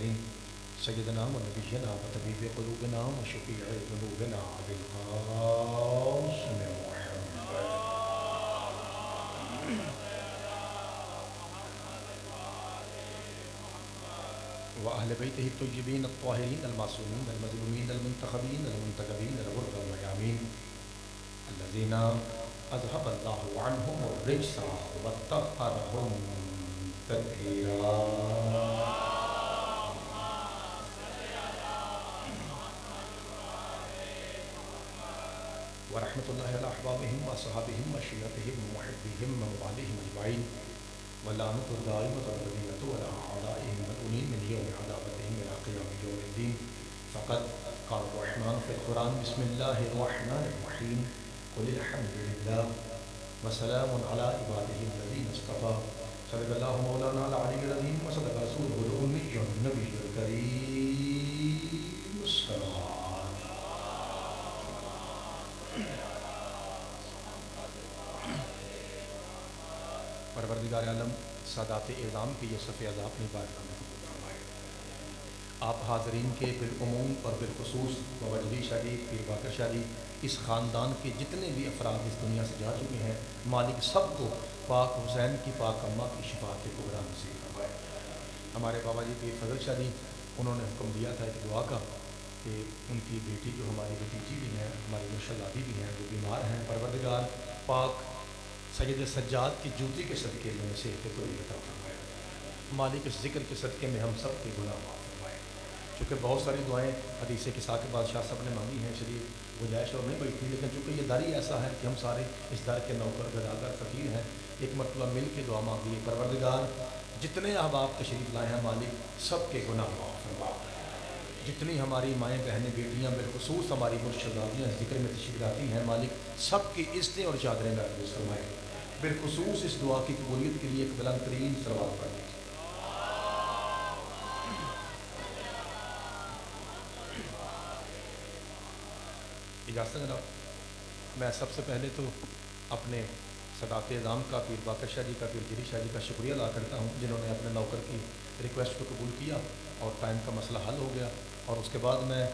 المرسلين سيدنا ونبينا وطبيب قلوبنا وشفيع ذنوبنا أبي القاسم محمد وأهل بيته الطيبين الطاهرين المعصومين المظلومين المنتخبين المنتخبين الغر الميامين الذين أذهب الله عنهم الرجس وطهرهم تطهيرا. ورحمة الله على أحبابهم وأصحابهم وشيعتهم ومحبيهم ومواليهم أجمعين ولعنة الدائمة والمدينة ولا أعدائهم ملعونين من يوم عداوتهم إلى قيام يوم الدين. فقد قال الرحمن في القرآن بسم الله الرحمن الرحيم قل الحمد لله وسلام على عباده الذين اصطفى. صدق الله مولانا العلي العظيم وصدق رسوله الأمي النبي الكريم الصلاة. پروردگار عالم سادات اعظام کی یہ صف اعضاء اپنی بارگاہ میں قبول فرمائے. آپ حاضرین کے بالعموم اور بالخصوص بابا جلی شریف پیر باقر شریف اس خاندان کے جتنے بھی افراد اس دنیا سے جا چکے ہیں مالک سب کو پاک حسین کی پاک اماں کی شفاعت کبریٰ نصیب فرمائے. ہمارے بابا جی پیر فضل شریف انہوں نے حکم دیا تھا ایک دعا کا کہ ان کی بیٹی جو ہماری بھتیجی بھی ہیں ہماری مرشدادی بھی ہیں وہ بیمار ہیں. پروردگار پاک سید سجاد کی جوتی کے صدقے میں سے کوئی عطا فرمائے. مالک اس ذکر کے صدقے میں ہم سب کے گناہ معاف فرمائے. چونکہ بہت ساری دعائیں حدیث قصا کے بادشاہ صاحب نے مانگی ہیں شریف گنجائش اور نہیں بیٹھی لیکن چونکہ یہ در ہی ایسا ہے کہ ہم سارے اس در کے نوکر گداگر فقیر ہیں ایک مرتبہ مل کے دعا مانگی. پروردگار جتنے احباب تشریف لائے ہیں مالک سب کے گناہ معاف فرما. جتنی ہماری مائیں بہنیں بیٹیاں بالخصوص ہماری مرشدادیاں اس ذکر میں تشریف لاتی ہیں مالک سب کی عزتیں اور چادریں محفوظ فرمائے. بالخصوص اس دعا کی قبولیت کے لیے ایک بلند ترین صلوات پڑھ لیجیے. اجازت ہے جناب. میں سب سے پہلے تو اپنے سادات اعظام کا پیر باقر شاہ جی کا پیر جلی شاہ جی کا شکریہ ادا کرتا ہوں جنہوں نے اپنے نوکر کی ریکویسٹ کو قبول کیا اور ٹائم کا مسئلہ حل ہو گیا. اور اس کے بعد میں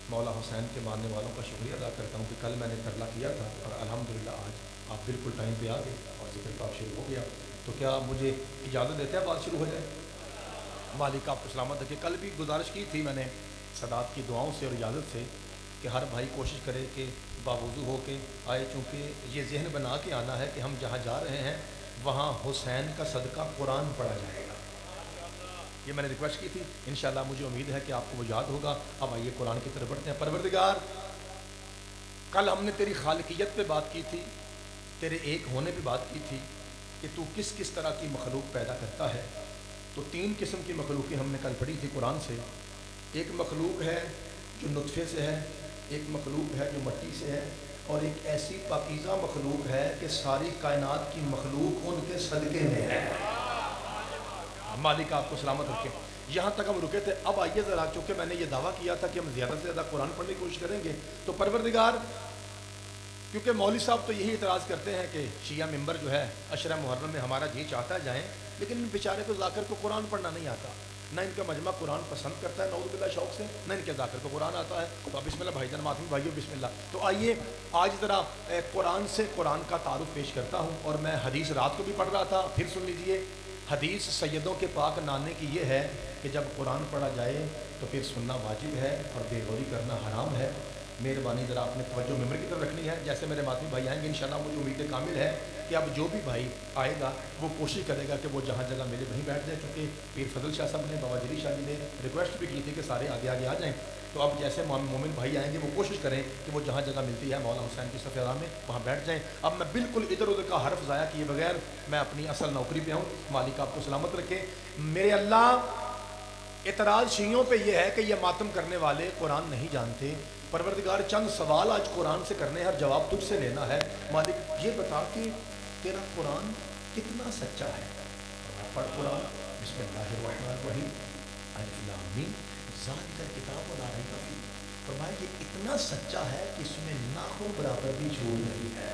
مولا حسین کے ماننے والوں کا شکریہ ادا کرتا ہوں کہ کل میں نے ترلا کیا تھا اور الحمدللہ آج آپ بالکل ٹائم پہ آ گئے اور ذکر پاک شروع ہو گیا. تو کیا آپ مجھے اجازت دیتے ہیں بات شروع ہو جائے؟ مالک آپ کو سلامت رکھے. کل بھی گزارش کی تھی میں نے سادات کی دعاؤں سے اور اجازت سے کہ ہر بھائی کوشش کرے کہ باوضو ہو کے آئے چونکہ یہ ذہن بنا کے آنا ہے کہ ہم جہاں جا رہے ہیں وہاں حسین کا صدقہ قرآن پڑھا جائے گا. یہ میں نے ریکویسٹ کی تھی. انشاءاللہ مجھے امید ہے کہ آپ کو وہ یاد ہوگا. اب آئیے قرآن کی طرف بڑھتے ہیں. پروردگار کل ہم نے تیری خالقیت پہ بات کی تھی تیرے ایک ہونے پہ بات کی تھی کہ تو کس کس طرح کی مخلوق پیدا کرتا ہے. تو 3 قسم کی مخلوقیں ہم نے کل پڑھی تھی قرآن سے. ایک مخلوق ہے جو نطفے سے ہے, ایک مخلوق ہے جو مٹی سے ہے, اور ایک ایسی پاکیزہ مخلوق ہے کہ ساری کائنات کی مخلوق ان کے صدقے میں ہے. مالک آپ کو سلامت رکھے. یہاں تک ہم رکے تھے. اب آئیے ذرا, چونکہ میں نے یہ دعویٰ کیا تھا کہ ہم زیادہ سے زیادہ قرآن پڑھنے کی کوشش کریں گے تو پروردگار کیونکہ مولوی صاحب تو یہی اعتراض کرتے ہیں کہ شیعہ ممبر جو ہے عشرہ محرم میں ہمارا جی چاہتا ہے جائیں لیکن ان بیچارے کو ذاکر کو قرآن پڑھنا نہیں آتا. نہ ان کا مجمع قرآن پسند کرتا ہے نعوذ باللہ شوق سے, نہ ان کے ذاکر کو قرآن آتا ہے. تو اب بسم اللہ بھائی جان ماتمی بھائیو بسم اللہ. تو آئیے آج ذرا قرآن سے قرآن کا تعارف پیش کرتا ہوں. اور میں حدیث رات کو بھی پڑھ رہا تھا, پھر سن لیجئے. حدیث سیدوں کے پاک نانے کی یہ ہے کہ جب قرآن پڑھا جائے تو پھر سننا واجب ہے اور بے غوری کرنا حرام ہے. مہربانی ذرا اپنے توجہ ممبر کی طرف رکھنی ہے. جیسے میرے ماتمی بھائی آئیں گے انشاءاللہ مجھے امید کامل ہے کہ اب جو بھی بھائی آئے گا وہ کوشش کرے گا کہ وہ جہاں جگہ ملے وہیں بیٹھ جائے. چونکہ پیر فضل شاہ صاحب نے بابا جلی شاہ جی نے ریکویسٹ بھی کی تھی کہ سارے آگے آگے آ جائیں. تو اب جیسے مومن بھائی آئیں گے وہ کوشش کریں کہ وہ جہاں جگہ ملتی ہے مولا حسین کی صف اعظام میں وہاں بیٹھ جائیں. اب میں بالکل ادھر ادھر کا حرف ضائع کیے بغیر میں اپنی اصل نوکری پہ ہوں. مالک آپ کو سلامت رکھے. میرے اللہ اعتراض شیعوں پہ یہ ہے کہ یہ ماتم کرنے والے قرآن نہیں جانتے. پروردگار چند سوال آج قرآن سے کرنے ہیں اور جواب تجھ سے لینا ہے. مالک یہ بتا کہ تیرا قرآن کتنا سچا ہے. پڑھ قرآن. بسم اللہ الرحمن الرحیم. الف لام میم ذالک الکتاب لا ریب فیہ. فرمایا کہ اتنا سچا ہے کہ اس میں ناخن برابر بھی جھوٹ نہیں ہے.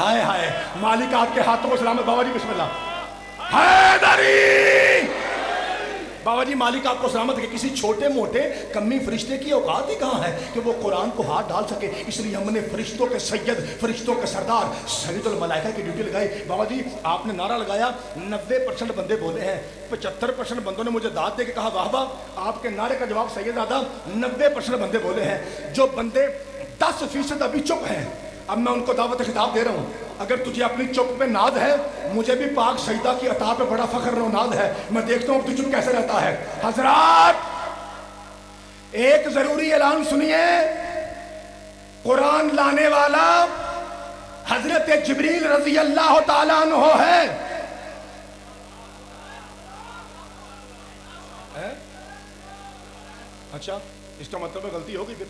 ہائے ہائے مالک آپ کے ہاتھوں کو سلامت. بابا جی بسم اللہ. حیدری بابا جی مالک آپ کو سلامت کہ کسی چھوٹے موٹے کمی فرشتے کی اوقات ہی کہاں ہے کہ وہ قرآن کو ہاتھ ڈال سکے. اس لیے ہم نے فرشتوں کے سید، فرشتوں کے سردار سید الملائکہ کی ڈیوٹی لگائی. بابا جی آپ نے نعرہ لگایا، 90% بندے بولے ہیں، 75% بندوں نے مجھے داد دے کے کہا واہ واہ آپ کے نعرے کا جواب صحیح زیادہ. 90% بندے بولے ہیں. جو بندے 10% ابھی چپ ہیں، اب میں ان کو دعوت خطاب دے رہا ہوں. اگر تجھے اپنی چپ پہ ناز ہے، مجھے بھی پاک سجدہ کی عطا پہ بڑا فخر و ناز ہے. میں دیکھتا ہوں تو چپ کیسے رہتا ہے. حضرات ایک ضروری اعلان سنیے. قرآن لانے والا حضرت جبریل رضی اللہ تعالیٰ عنہ ہے. اچھا اس کا مطلب ہے غلطی ہوگی پھر.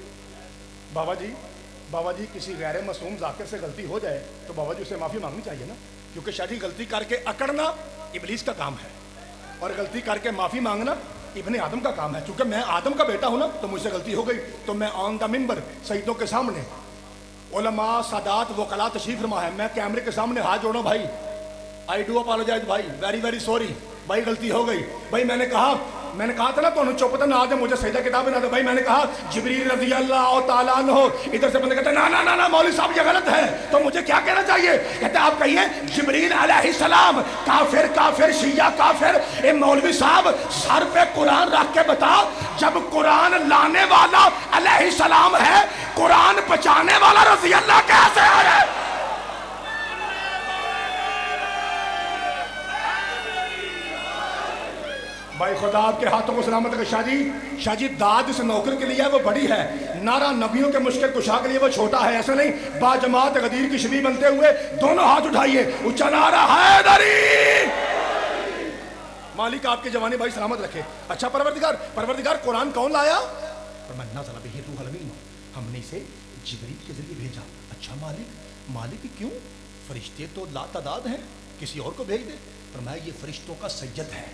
بابا جی کسی غیر معصوم ذاکر سے غلطی ہو جائے تو بابا جی اسے معافی مانگنی چاہیے نا، کیونکہ شاید غلطی کر کے اکڑنا ابلیس کا کام ہے اور غلطی کر کے معافی مانگنا ابن آدم کا کام ہے. چونکہ میں آدم کا بیٹا ہوں نا تو مجھ سے غلطی ہو گئی تو میں آن دا ممبر سیدوں کے سامنے، علماء سادات وکلاء تشریف فرما ہے، میں کیمرے کے سامنے ہاتھ جوڑوں بھائی آئی ڈو اپالوجائز بھائی، ویری ویری سوری بھائی غلطی ہو گئی. بھائی میں نے کہا تھا نا تو چوپتا نہ آدھے مجھے سجدہ کتاب بنا دے. بھائی میں نے کہا جبریل رضی اللہ تعالیٰ عنہ. ادھر سے بندے کہتے ہیں نا مولوی صاحب یہ غلط ہے. تو مجھے کیا کہنا چاہیے؟ کہتے ہیں آپ کہیے جبریل علیہ السلام کافر شیعہ کافر. اے مولوی صاحب سر پہ قرآن رکھ کے بتا، جب قرآن لانے والا علیہ السلام ہے، قرآن پہنچانے والا رضی اللہ کیسے ہے؟ بھائی خدا آپ کے ہاتھوں کو سلامت رکھے. شاہ جی داد اس نوکر کے لیے وہ بڑی ہے، نعرہ نبیوں کے مشکل کشا کے لیے وہ چھوٹا ہے. ایسا نہیں، با جماعت غدیر کی شبیہ بنتے ہوئے دونوں ہاتھ اٹھائیے، اونچا نعرہ حیدری. مالک آپ کے جوانی بھائی سلامت رکھے. اچھا پروردگار قرآن کون لایا؟ فرمایا نزل بہ الروح الامین، ہم نے اسے جبریل کے ذریعے بھیجا. اچھا مالک کیوں؟ فرشتے تو لا تعداد ہیں، کسی اور کو بھیج دے. فرمایا یہ فرشتوں کا سید ہے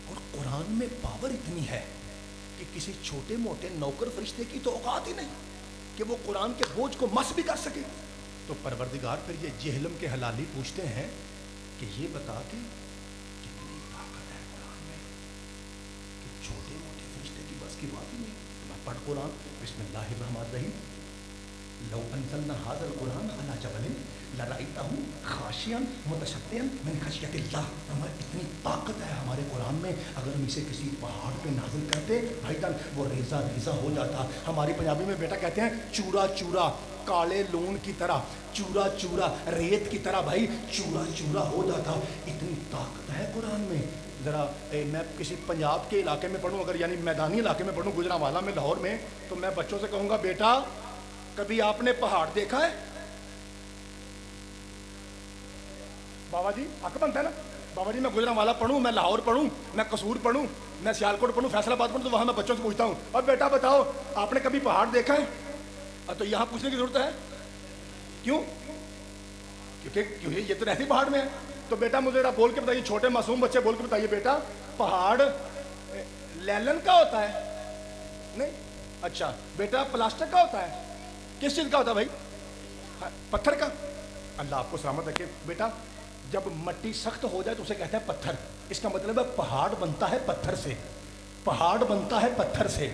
اور قرآن میں پاور اتنی ہے کہ کسی چھوٹے موٹے نوکر فرشتے کی تو اوقات ہی نہیں کہ وہ قرآن کے بوجھ کو مس بھی کر سکے. تو پروردگار پھر یہ جہلم کے حلالی پوچھتے ہیں کہ یہ بتا کہ کتنی طاقت ہے قرآن میں کہ چھوٹے موٹے فرشتے کی بس کی بات ہی نہیں. میں پڑھ قرآن بسم اللہ الرحمن الرحیم. لو انزلنا هذا القرآن على جبل لرأيته خاشعا متصدعا من خشیت اللہ. اتنی طاقت ہے ہمارے قرآن میں، اگر ہم اسے کسی پہاڑ پہ نازل کرتے بھائی جان وہ ریزہ ہو جاتا. ہماری پنجابی میں بیٹا کہتے ہیں چورا چورا، کالے لون کی طرح، چورا چورا ریت کی طرح بھائی چورا ہو جاتا. اتنی طاقت ہے قرآن میں. ذرا میں کسی پنجاب کے علاقے میں پڑھوں، اگر یعنی میدانی علاقے میں پڑھوں، گجرانوالہ میں، لاہور میں، تو میں بچوں سے کہوں گا بیٹا کبھی آپ نے پہاڑ دیکھا ہے؟ بابا جی حق بنتا ہے نا. بابا جی میں گجرانوالہ پڑھوں، میں لاہور پڑھوں، میں قصور پڑھوں، میں سیالکوٹ پڑھوں، فیصل آباد پڑھوں، تو وہاں میں بچوں سے پوچھتا ہوں اور بیٹا بتاؤ آپ نے کبھی پہاڑ دیکھا ہے؟ تو یہاں پوچھنے کی ضرورت ہے کیوں؟ کیونکہ یہ تو رہتی پہاڑ میں ہے. تو بیٹا مجھے ذرا بول کے بتائیے، چھوٹے معصوم بچے بول کے بتائیے بیٹا پہاڑ لیلن کا ہوتا ہے؟ نہیں. اچھا بیٹا پلاسٹک کا ہوتا ہے؟ کس چیز کا ہوتا ہے بھائی؟ پتھر کا. اللہ آپ کو سلامت رکھے. بیٹا جب مٹی سخت ہو جائے تو اسے کہتے ہیں پتھر. اس کا مطلب ہے پہاڑ بنتا ہے پتھر سے، پہاڑ بنتا ہے پتھر سے،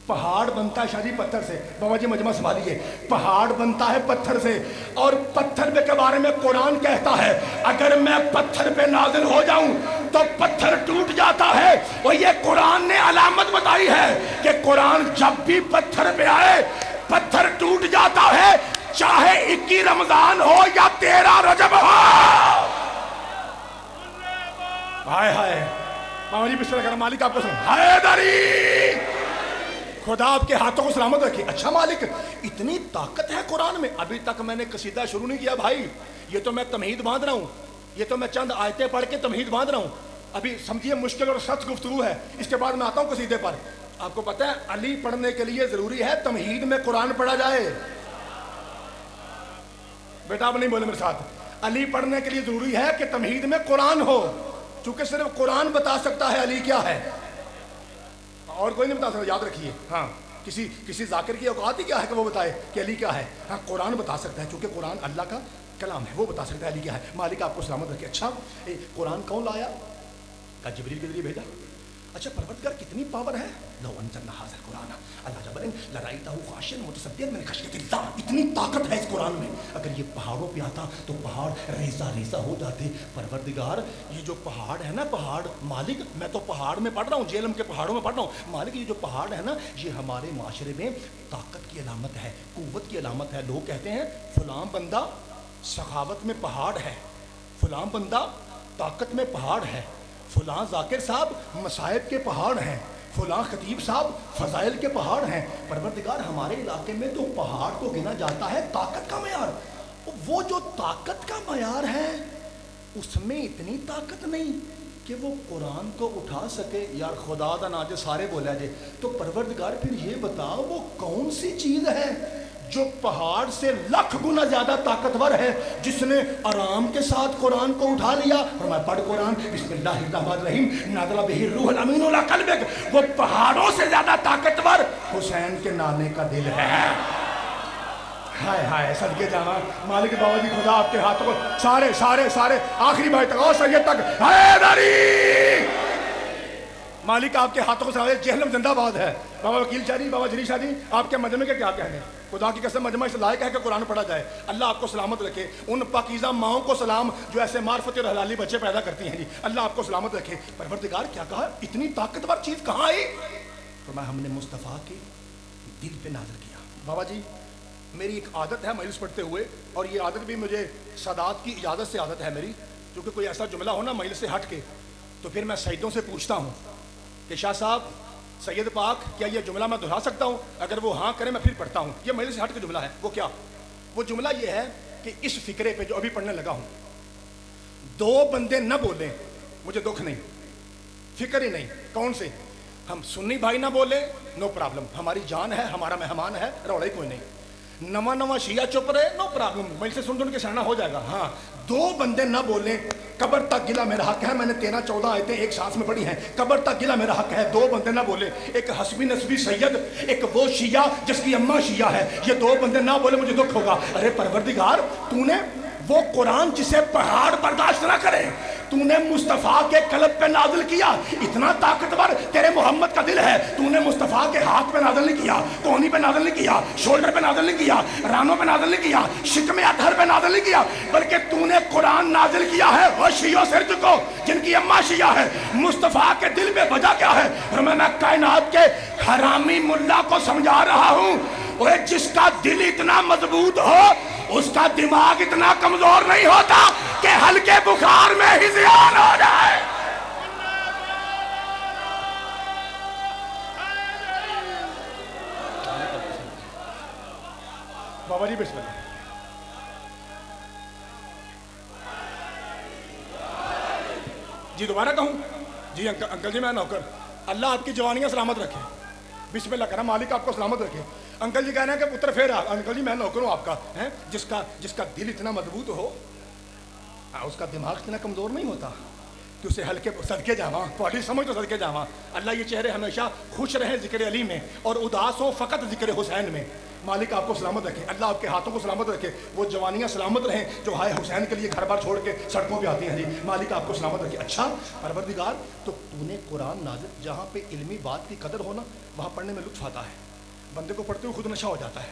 پہاڑ بنتا ہے شادی پتھر سے. بابا جی مجمع سنبھالیے. پہاڑ بنتا ہے پتھر سے، اور پتھر کے بارے میں قرآن کہتا ہے اگر میں پتھر پہ نازل ہو جاؤں تو پتھر ٹوٹ جاتا ہے. اور یہ قرآن نے علامت بتائی ہے کہ قرآن جب بھی پتھر پہ آئے پتھر ٹوٹ جاتا ہے، چاہے 21 رمضان ہو یا 13 رجب ہو. ہائے ہائے بابا جی بسم اللہ کرم. مالک آپ کو حیدری خدا آپ کے ہاتھوں کو سلامت رکھے. اچھا مالک اتنی طاقت ہے قرآن میں. ابھی تک میں نے قصیدہ شروع نہیں کیا بھائی، یہ تو میں تمہید باندھ رہا ہوں، یہ تو میں چند آیتیں پڑھ کے تمہید باندھ رہا ہوں. ابھی سمجھیے مشکل اور سخت گفتگو ہے، اس کے بعد میں آتا ہوں قصیدے پر. آپ کو پتہ ہے علی پڑھنے کے لیے ضروری ہے تمہید میں قرآن پڑھا جائے. بیٹا آپ نہیں بولے میرے ساتھ. علی پڑھنے کے لیے ضروری ہے کہ تمہید میں قرآن ہو، چونکہ صرف قرآن بتا سکتا ہے علی کیا ہے، اور کوئی نہیں بتا سکتا. یاد رکھیے. ہاں کسی ذاکر کی اوقات ہی کیا ہے کہ وہ بتائے کہ علی کیا ہے؟ ہاں قرآن بتا سکتا ہے، چونکہ قرآن اللہ کا کلام ہے، وہ بتا سکتا ہے علی کیا ہے۔ مالک آپ کو سلامت رکھے۔ اچھا قرآن کون لایا؟ کہا جبریل کے ذریعے بھیجا۔ اچھا پروردگار کتنی پاور ہے؟ لو انزلنا ھذا القرآن علی جبل لرأیتہ خاشعا متصدعا من خشیۃ اللہ، اتنی طاقت ہے اس قرآن میں، اگر یہ پہاڑوں پہ آتا تو پہاڑ ریزہ ریزہ ہو جاتے۔ پروردگار یہ جو پہاڑ ہے نا، پہاڑ مالک میں تو پہاڑ میں پڑھ رہا ہوں، جیلم کے پہاڑوں میں پڑھ رہا ہوں، مالک یہ جو پہاڑ ہے نا یہ ہمارے معاشرے میں طاقت کی علامت ہے، قوت کی علامت ہے۔ لوگ کہتے ہیں فلاں بندہ سخاوت میں پہاڑ ہے، فلاں بندہ طاقت میں پہاڑ ہے، فلاں ذاکر صاحب مصائب کے پہاڑ ہیں، فلاں خطیب صاحب فضائل کے پہاڑ ہیں۔ پروردگار ہمارے علاقے میں تو پہاڑ کو گنا جاتا ہے طاقت کا معیار، وہ جو طاقت کا معیار ہے اس میں اتنی طاقت نہیں کہ وہ قرآن کو اٹھا سکے۔ یار خدا دا نا جو سارے بولا جے، تو پروردگار پھر یہ بتاؤ وہ کون سی چیز ہے جو پہاڑ سے لاکھ گنا زیادہ طاقتور ہے، جس نے آرام کے ساتھ قرآن کو اٹھا لیا؟ فرمایا پڑھ قرآن، بسم اللہ الرحمن الرحیم، نازل بہ الروح الامین علی قلبک۔ وہ پہاڑوں سے زیادہ طاقتور حسین کے نانے کا دل ہے۔ ہائے ہائے صدقے جانا مالک بابا جی، خدا آپ کے ہاتھوں کو سارے سارے سارے آخری بھائی تک اور سید تک حیدری، مالک آپ کے ہاتھوں کو سارے جہلم زندہ باد ہے۔ بابا وکیل شاہ جی، بابا جلی شاہ جی، آپ کے مجمع کے کیا کہنے؟ خدا کی قسم مجمع اس لائق ہے کہ قرآن پڑھا جائے۔ اللہ آپ کو سلامت رکھے، ان پاکیزہ ماؤں کو سلام جو ایسے معرفت اور حلالی بچے پیدا کرتی ہیں جی، اللہ آپ کو سلامت رکھے۔ پروردگار کیا کہا؟ اتنی طاقتور چیز کہاں آئی؟ فرمایا ہم نے مصطفیٰ کے دل پہ نازل کیا۔ بابا جی میری ایک عادت ہے مجلس پڑھتے ہوئے، اور یہ عادت بھی مجھے سادات کی اجازت سے عادت ہے میری، کیونکہ کوئی ایسا جملہ ہو نا مجلس سے ہٹ کے تو پھر میں سیدوں سے پوچھتا ہوں کہ شاہ صاحب سید پاک کیا یہ جملہ میں دہرا سکتا ہوں؟ اگر وہ ہاں کرے میں پھر پڑھتا ہوں۔ یہ مجلس سے ہٹ کے جملہ ہے۔ وہ کیا؟ وہ جملہ یہ ہے کہ اس فکرے پہ جو ابھی پڑھنے لگا ہوں، دو بندے نہ بولیں مجھے دکھ نہیں، فکر ہی نہیں۔ کون سے؟ ہم سنی بھائی نہ بولے، نو پرابلم، ہماری جان ہے، ہمارا مہمان ہے، روڑا ہی کوئی نہیں۔ نواں شیعہ چپ رہے، نو پرابلم، میں سے سن کے سیاح ہو جائے گا۔ ہاں دو بندے نہ بولیں، قبر تک گلا میرا حق ہے، میں نے 13-14 آیتیں ایک سانس میں پڑھی ہیں، قبر تک گلا میرا حق ہے، دو بندے نہ بولیں، ایک حسبی نسبی سید، ایک وہ شیعہ جس کی اماں شیعہ ہے، یہ دو بندے نہ بولے مجھے دکھ ہوگا۔ ارے پروردگار تو نے وہ قرآن جسے پہاڑ برداشت نہ کرے تو نے مصطفیٰ کے قلب پہ نازل کیا، اتنا طاقتور تیرے محمد کا دل ہے، تو نے مصطفیٰ کے ہاتھ پہ نازل نہیں کیا، کونی پہ نازل نہیں کیا، شولڈر پہ نازل نہیں کیا، رانوں پہ نازل نہیں کیا، شکم اطہر پہ نازل نہیں کیا، بلکہ تو نے قرآن نازل کیا ہے وہ شیعوں سر جھکو جن کی اماں شیعہ ہے۔ مصطفیٰ کے دل میں وجہ کیا ہے؟ میں کائنات کے حرامی ملا کو سمجھا رہا ہوں، جس کا دل اتنا مضبوط ہو اس کا دماغ اتنا کمزور نہیں ہوتا کہ ہلکے بخار میں ہی زیان ہو جائے۔ بابا جی بسم اللہ۔ جی دوبارہ کہوں؟ جی انکل جی میں نوکر، اللہ آپ کی جوانیاں سلامت رکھے، بسم اللہ کرم، مالک آپ کو سلامت رکھے۔ انکل جی کہنا ہے کہ پتر پھر انکل جی میں نوکر ہوں آپ کا، جس کا دل اتنا مضبوط ہو اس کا دماغ اتنا کمزور نہیں ہوتا کہ اسے ہلکے صدقے جاواں، تھوڑی سمجھ تو صدقے جاواں۔ اللہ یہ چہرے ہمیشہ خوش رہیں ذکر علی میں اور اداس ہوں فقط ذکر حسین میں۔ مالک آپ کو سلامت رکھے، اللہ آپ کے ہاتھوں کو سلامت رکھے، وہ جوانیاں سلامت رہیں جو ہائے حسین کے لیے گھر بار چھوڑ کے سڑکوں پہ آتی ہیں جی، مالک آپ کو سلامت رکھے۔ اچھا پروردگار تو نے قرآن نازل، جہاں پہ علمی بات کی قدر ہونا وہاں پڑھنے میں لطف آتا ہے، بندے کو پڑھتے ہوئے خود نشہ ہو جاتا ہے،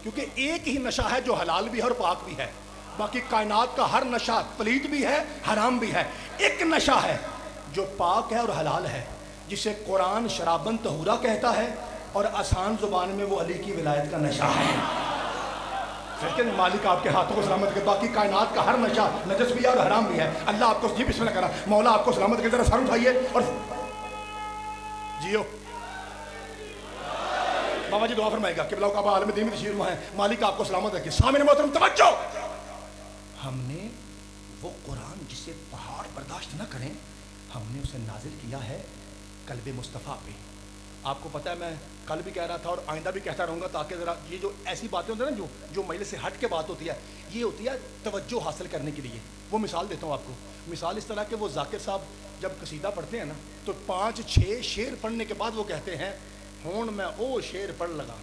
کیونکہ ایک ہی نشہ ہے جو حلال بھی ہے اور پاک بھی ہے، باقی کائنات کا ہر نشہ پلید بھی ہے حرام بھی ہے، ایک نشہ ہے جو پاک ہے اور حلال ہے، جسے قرآن شرابن طہورا کہتا ہے، اور آسان زبان میں وہ علی کی ولایت کا نشہ ہے۔ مالک آپ کے ہاتھوں کو سلامت کرے، باقی کائنات کا ہر نشہ نجس بھی ہے اور حرام بھی ہے۔ اللہ آپ کو جی بسم اللہ کرا، مولا آپ کو سلامت کرے، ذرا سر اٹھائیے اور جیو۔ بابا جی دعا فرمائے گا کہ بلاؤ کعبہ عالم دین میں تشریف فرما ہے، مالک آپ کو سلامت رکھے۔ سامنے محترم توجہ، ہم نے وہ قرآن جسے پہاڑ برداشت نہ کریں، ہم نے اسے نازل کیا ہے قلب مصطفیٰ پہ۔ آپ کو پتہ ہے میں کل بھی کہہ رہا تھا اور آئندہ بھی کہتا رہوں گا، تاکہ ذرا یہ جو ایسی باتیں ہوتی ہیں نا جو مجلس سے ہٹ کے بات ہوتی ہے، یہ ہوتی ہے توجہ حاصل کرنے کے لیے۔ وہ مثال دیتا ہوں آپ کو، مثال اس طرح کہ وہ ذاکر صاحب جب قصیدہ پڑھتے ہیں نا تو 5-6 شعر پڑھنے کے بعد وہ کہتے ہیں ہون میں او شیر پڑھ لگا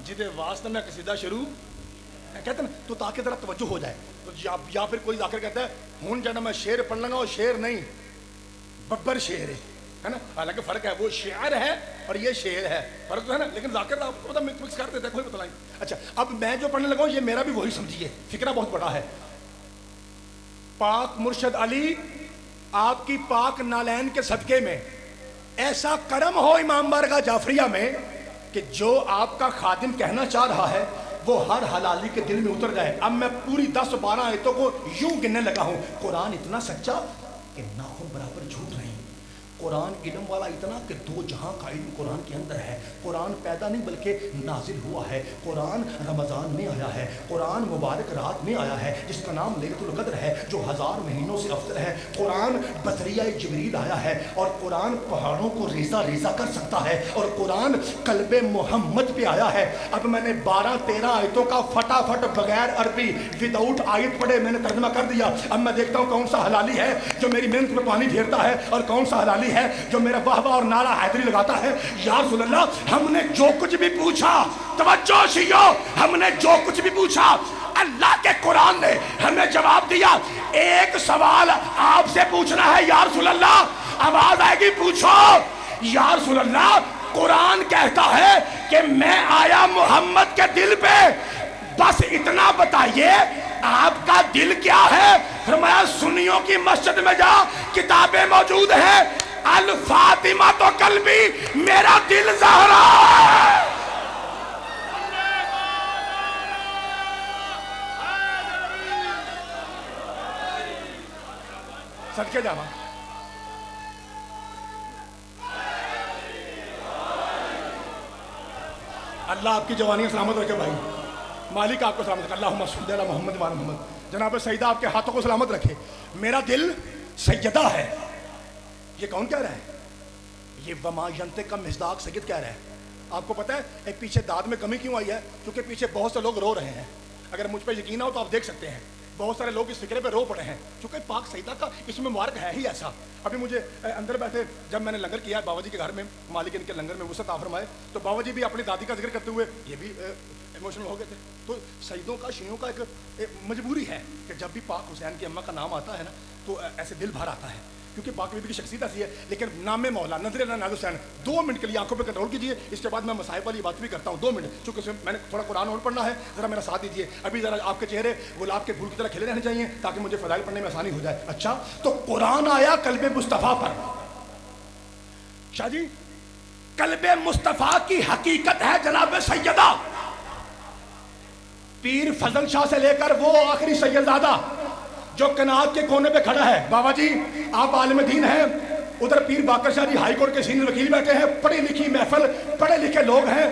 جدے واسطے میں قصیدہ شروع کہتے ہیں تو تاکہ ذرا توجہ ہو جائے. تو یا پھر کوئی ذاکر کہتا ہے ہون جانا میں شیر پڑھ لگا, اور شیر نہیں ببر شیر ہے نا, حالانکہ فرق ہے, وہ شعر ہے اور یہ شعر ہے, فرق تو ہے نا, لیکن ذاکر آپ کو پتہ مکس کر دیتا ہے, کوئی بتلائیں. اچھا اب میں جو پڑھنے لگا ہوں یہ میرا بھی وہی سمجھیے, فکرہ بہت بڑا ہے. پاک مرشد علی آپ کی پاک نالین کے صدقے میں ایسا کرم ہو امام بارگاہ جعفریہ میں کہ جو آپ کا خادم کہنا چاہ رہا ہے وہ ہر حلالی کے دل میں اتر جائے. اب میں پوری 10-12 آیتوں کو یوں گننے لگا ہوں. قرآن اتنا سچا کہ ناخن برابر جھوٹ نہیں, قرآن علم والا اتنا کہ 2 جہاں کا علم قرآن کے اندر ہے. قرآن پیدا نہیں بلکہ نازل ہوا ہے. قرآن رمضان میں آیا ہے, قرآن مبارک رات میں آیا ہے جس کا نام لیلۃ القدر ہے جو 1000 مہینوں سے افضل ہے. قرآن بطریہ جبریل آیا ہے, اور قرآن پہاڑوں کو ریزہ ریزہ کر سکتا ہے, اور قرآن قلب محمد پہ آیا ہے. اب میں نے 12-13 آیتوں کا فٹافٹ بغیر عربی وداؤٹ آیت پڑھے میں نے ترجمہ کر دیا. اب میں دیکھتا ہوں کون سا حلالی ہے جو میری محنت میں پانی پھیرتا ہے, اور کون سا حلالی ہے جو میرا واہ واہ اور نعرہ حیدری لگاتا ہے. یا رسول اللہ, ہم نے جو کچھ بھی پوچھا, توجہ شیعو, ہم نے جو کچھ بھی پوچھا اللہ کے قرآن نے ہمیں جواب دیا. ایک سوال آپ سے پوچھنا ہے یا رسول اللہ, آواز آئے گی پوچھو. یا رسول اللہ, قرآن کہتا ہے کہ میں آیا محمد کے دل پہ, بس اتنا بتائیے آپ کا دل کیا ہے؟ فرمایا سنیوں کی مسجد میں جا, کتابیں موجود ہیں, الفاطمہ تو قلبی, میرا دل زہرا ہے. صدقے جاواں اللہ آپ کی جوانی سلامت رکھے بھائی, مالک آپ کو سلامت رکھے. اللہم صلی علی محمد وعلی محمد. جناب سیدہ آپ کے ہاتھوں کو سلامت رکھے. میرا دل سیدہ ہے, یہ کون کہہ رہا ہے؟ یہ وما ینطق کا مصداق سید کہہ رہا ہے. آپ کو پتہ ہے ایک پیچھے داد میں کمی کیوں آئی ہے؟ کیونکہ پیچھے بہت سے لوگ رو رہے ہیں. اگر مجھ پہ یقین ہو تو آپ دیکھ سکتے ہیں, بہت سارے لوگ اس فکرے پہ رو پڑے ہیں, چونکہ پاک سیدہ کا اس میں مبارک ہے ہی ایسا. ابھی مجھے اندر بیٹھے جب میں نے لنگر کیا بابا جی کے گھر میں, مالک ان کے لنگر میں وسعت عطا فرمائے, تو بابا جی بھی اپنی دادی کا ذکر کرتے ہوئے یہ بھی ایموشنل ہو گئے تھے. تو سیدوں کا شیعوں کا ایک مجبوری ہے کہ جب بھی پاک حسین کی اماں کا نام آتا ہے نا تو ایسے دل بھر آتا ہے, کیونکہ پاک بیبی کی شخصیت ایسی ہے. لیکن نام مولا نظر ناز حسین 2 منٹ کے لیے آنکھوں پہ کنٹرول کیجیے, اس کے بعد میں مصائب والی بات بھی کرتا ہوں 2 منٹ, چونکہ میں نے تھوڑا قرآن اور پڑھنا ہے, ذرا میرا ساتھ دیجیے. ابھی ذرا آپ کے چہرے گلاب کے پھول کی طرح کھلے رہنے چاہیے تاکہ مجھے فضائل پڑھنے میں آسانی ہو جائے. اچھا, تو قرآن آیا قلب مصطفیٰ پر. شاہ جی, قلب مصطفیٰ کی حقیقت ہے جناب سیدہ پیر فضل شاہ سے لے کر وہ آخری سیدزادہ جو کنات کے کونے پہ کھڑا ہے. بابا جی آپ عالم دین ہیں, ادھر پیر باقر شاہ جی ہائی کورٹ کے سینئر وکیل بیٹھے ہیں, پڑھی لکھی محفل, پڑھے لکھے لوگ ہیں.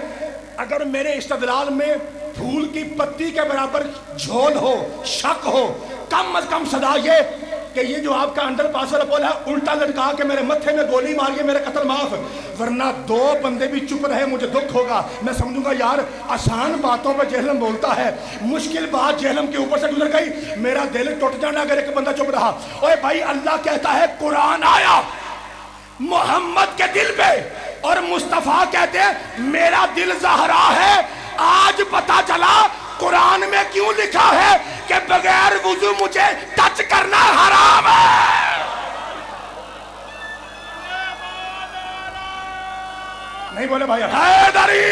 اگر میرے استدلال میں پھول کی پتی کے برابر جھول ہو, شک ہو, کم از کم صدا یہ کہ یہ جو آپ کا انڈر پاسر اپول ہے الٹا لٹکا کے میرے متھے میں گولی ماریے, میرے قتل معاف, ورنہ 2 بندے بھی چپ رہے مجھے دکھ ہوگا. میں سمجھوں گا یار آسان باتوں پہ جہلم بولتا ہے, مشکل بات جہلم کے اوپر سے گزر گئی, میرا دل ٹوٹ جانا اگر ایک بندہ چپ رہا. اوے بھائی, اللہ کہتا ہے قرآن آیا محمد کے دل پہ, اور مصطفیٰ کہتے ہیں میرا دل زہرا ہے. آج پتا چلا قرآن میں کیوں لکھا ہے کہ بغیر وضو مجھے ٹچ کرنا حرام ہے. نہیں بولے بھائی حیدری.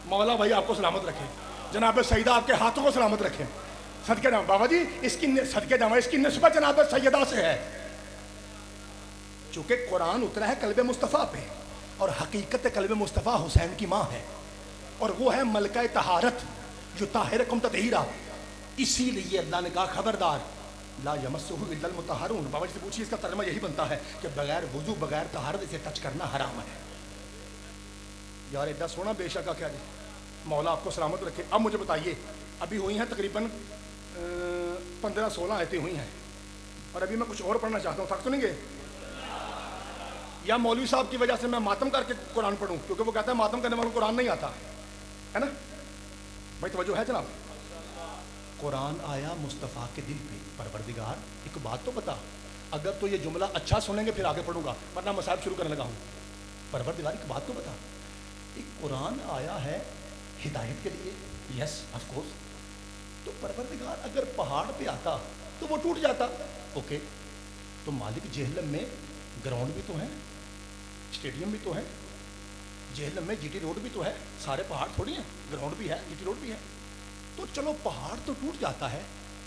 مولا بھائی آپ کو سلامت رکھے, جناب سیدہ آپ کے ہاتھوں کو سلامت رکھے. صدقے جاواں بابا جی, اس کی صدقے جاواں, اس کی نسبت جناب سیدہ سے ہے, چونکہ قرآن اترا ہے قلب مصطفیٰ پہ, اور حقیقت قلب مصطفیٰ حسین کی ماں ہے, اور وہ ہے ملکہ طہارت جو طاہرکم تطہیرا. اسی لیے اللہ نے کہا خبردار لا یمسہ الا المطہرون. بابا جی سے پوچھیے, اس کا ترجمہ یہی بنتا ہے کہ بغیر وضو بغیر طہارت اسے ٹچ کرنا حرام ہے. یار اتنا سونا بے شک کا کیا جی, مولا آپ کو سلامت رکھے. اب مجھے بتائیے, ابھی ہوئی ہیں تقریباً 15-16 آیتیں ہوئی ہیں, اور ابھی میں کچھ اور پڑھنا چاہتا ہوں. تھک تو نہیں گئے؟ یا مولوی صاحب کی وجہ سے میں ماتم کر کے قرآن پڑھوں, کیونکہ وہ کہتا ہے ماتم کرنے والوں کو قرآن نہیں آتا ہے نا بھائی. توجہ ہے جناب, قرآن آیا مصطفیٰ کے دل پہ. پروردگار ایک بات تو بتا, اگر تو یہ جملہ اچھا سنیں گے پھر آگے پڑھوں گا، ورنہ مصائب شروع کرنے لگا ہوں۔ پروردگار کی بات تو بتا، ایک قرآن آیا ہے ہدایت کے لیے، یس آف کورس، تو پروردگار اگر پہاڑ پہ آتا تو وہ ٹوٹ جاتا، اوکے، تو مالک جہلم میں گراؤنڈ بھی تو ہے، اسٹیڈیم بھی تو ہے، جہلم میں جی ٹی روڈ بھی تو ہے، سارے پہاڑ تھوڑی ہیں، گراؤنڈ بھی ہے، جی ٹی روڈ بھی ہے، تو چلو پہاڑ تو ٹوٹ جاتا ہے،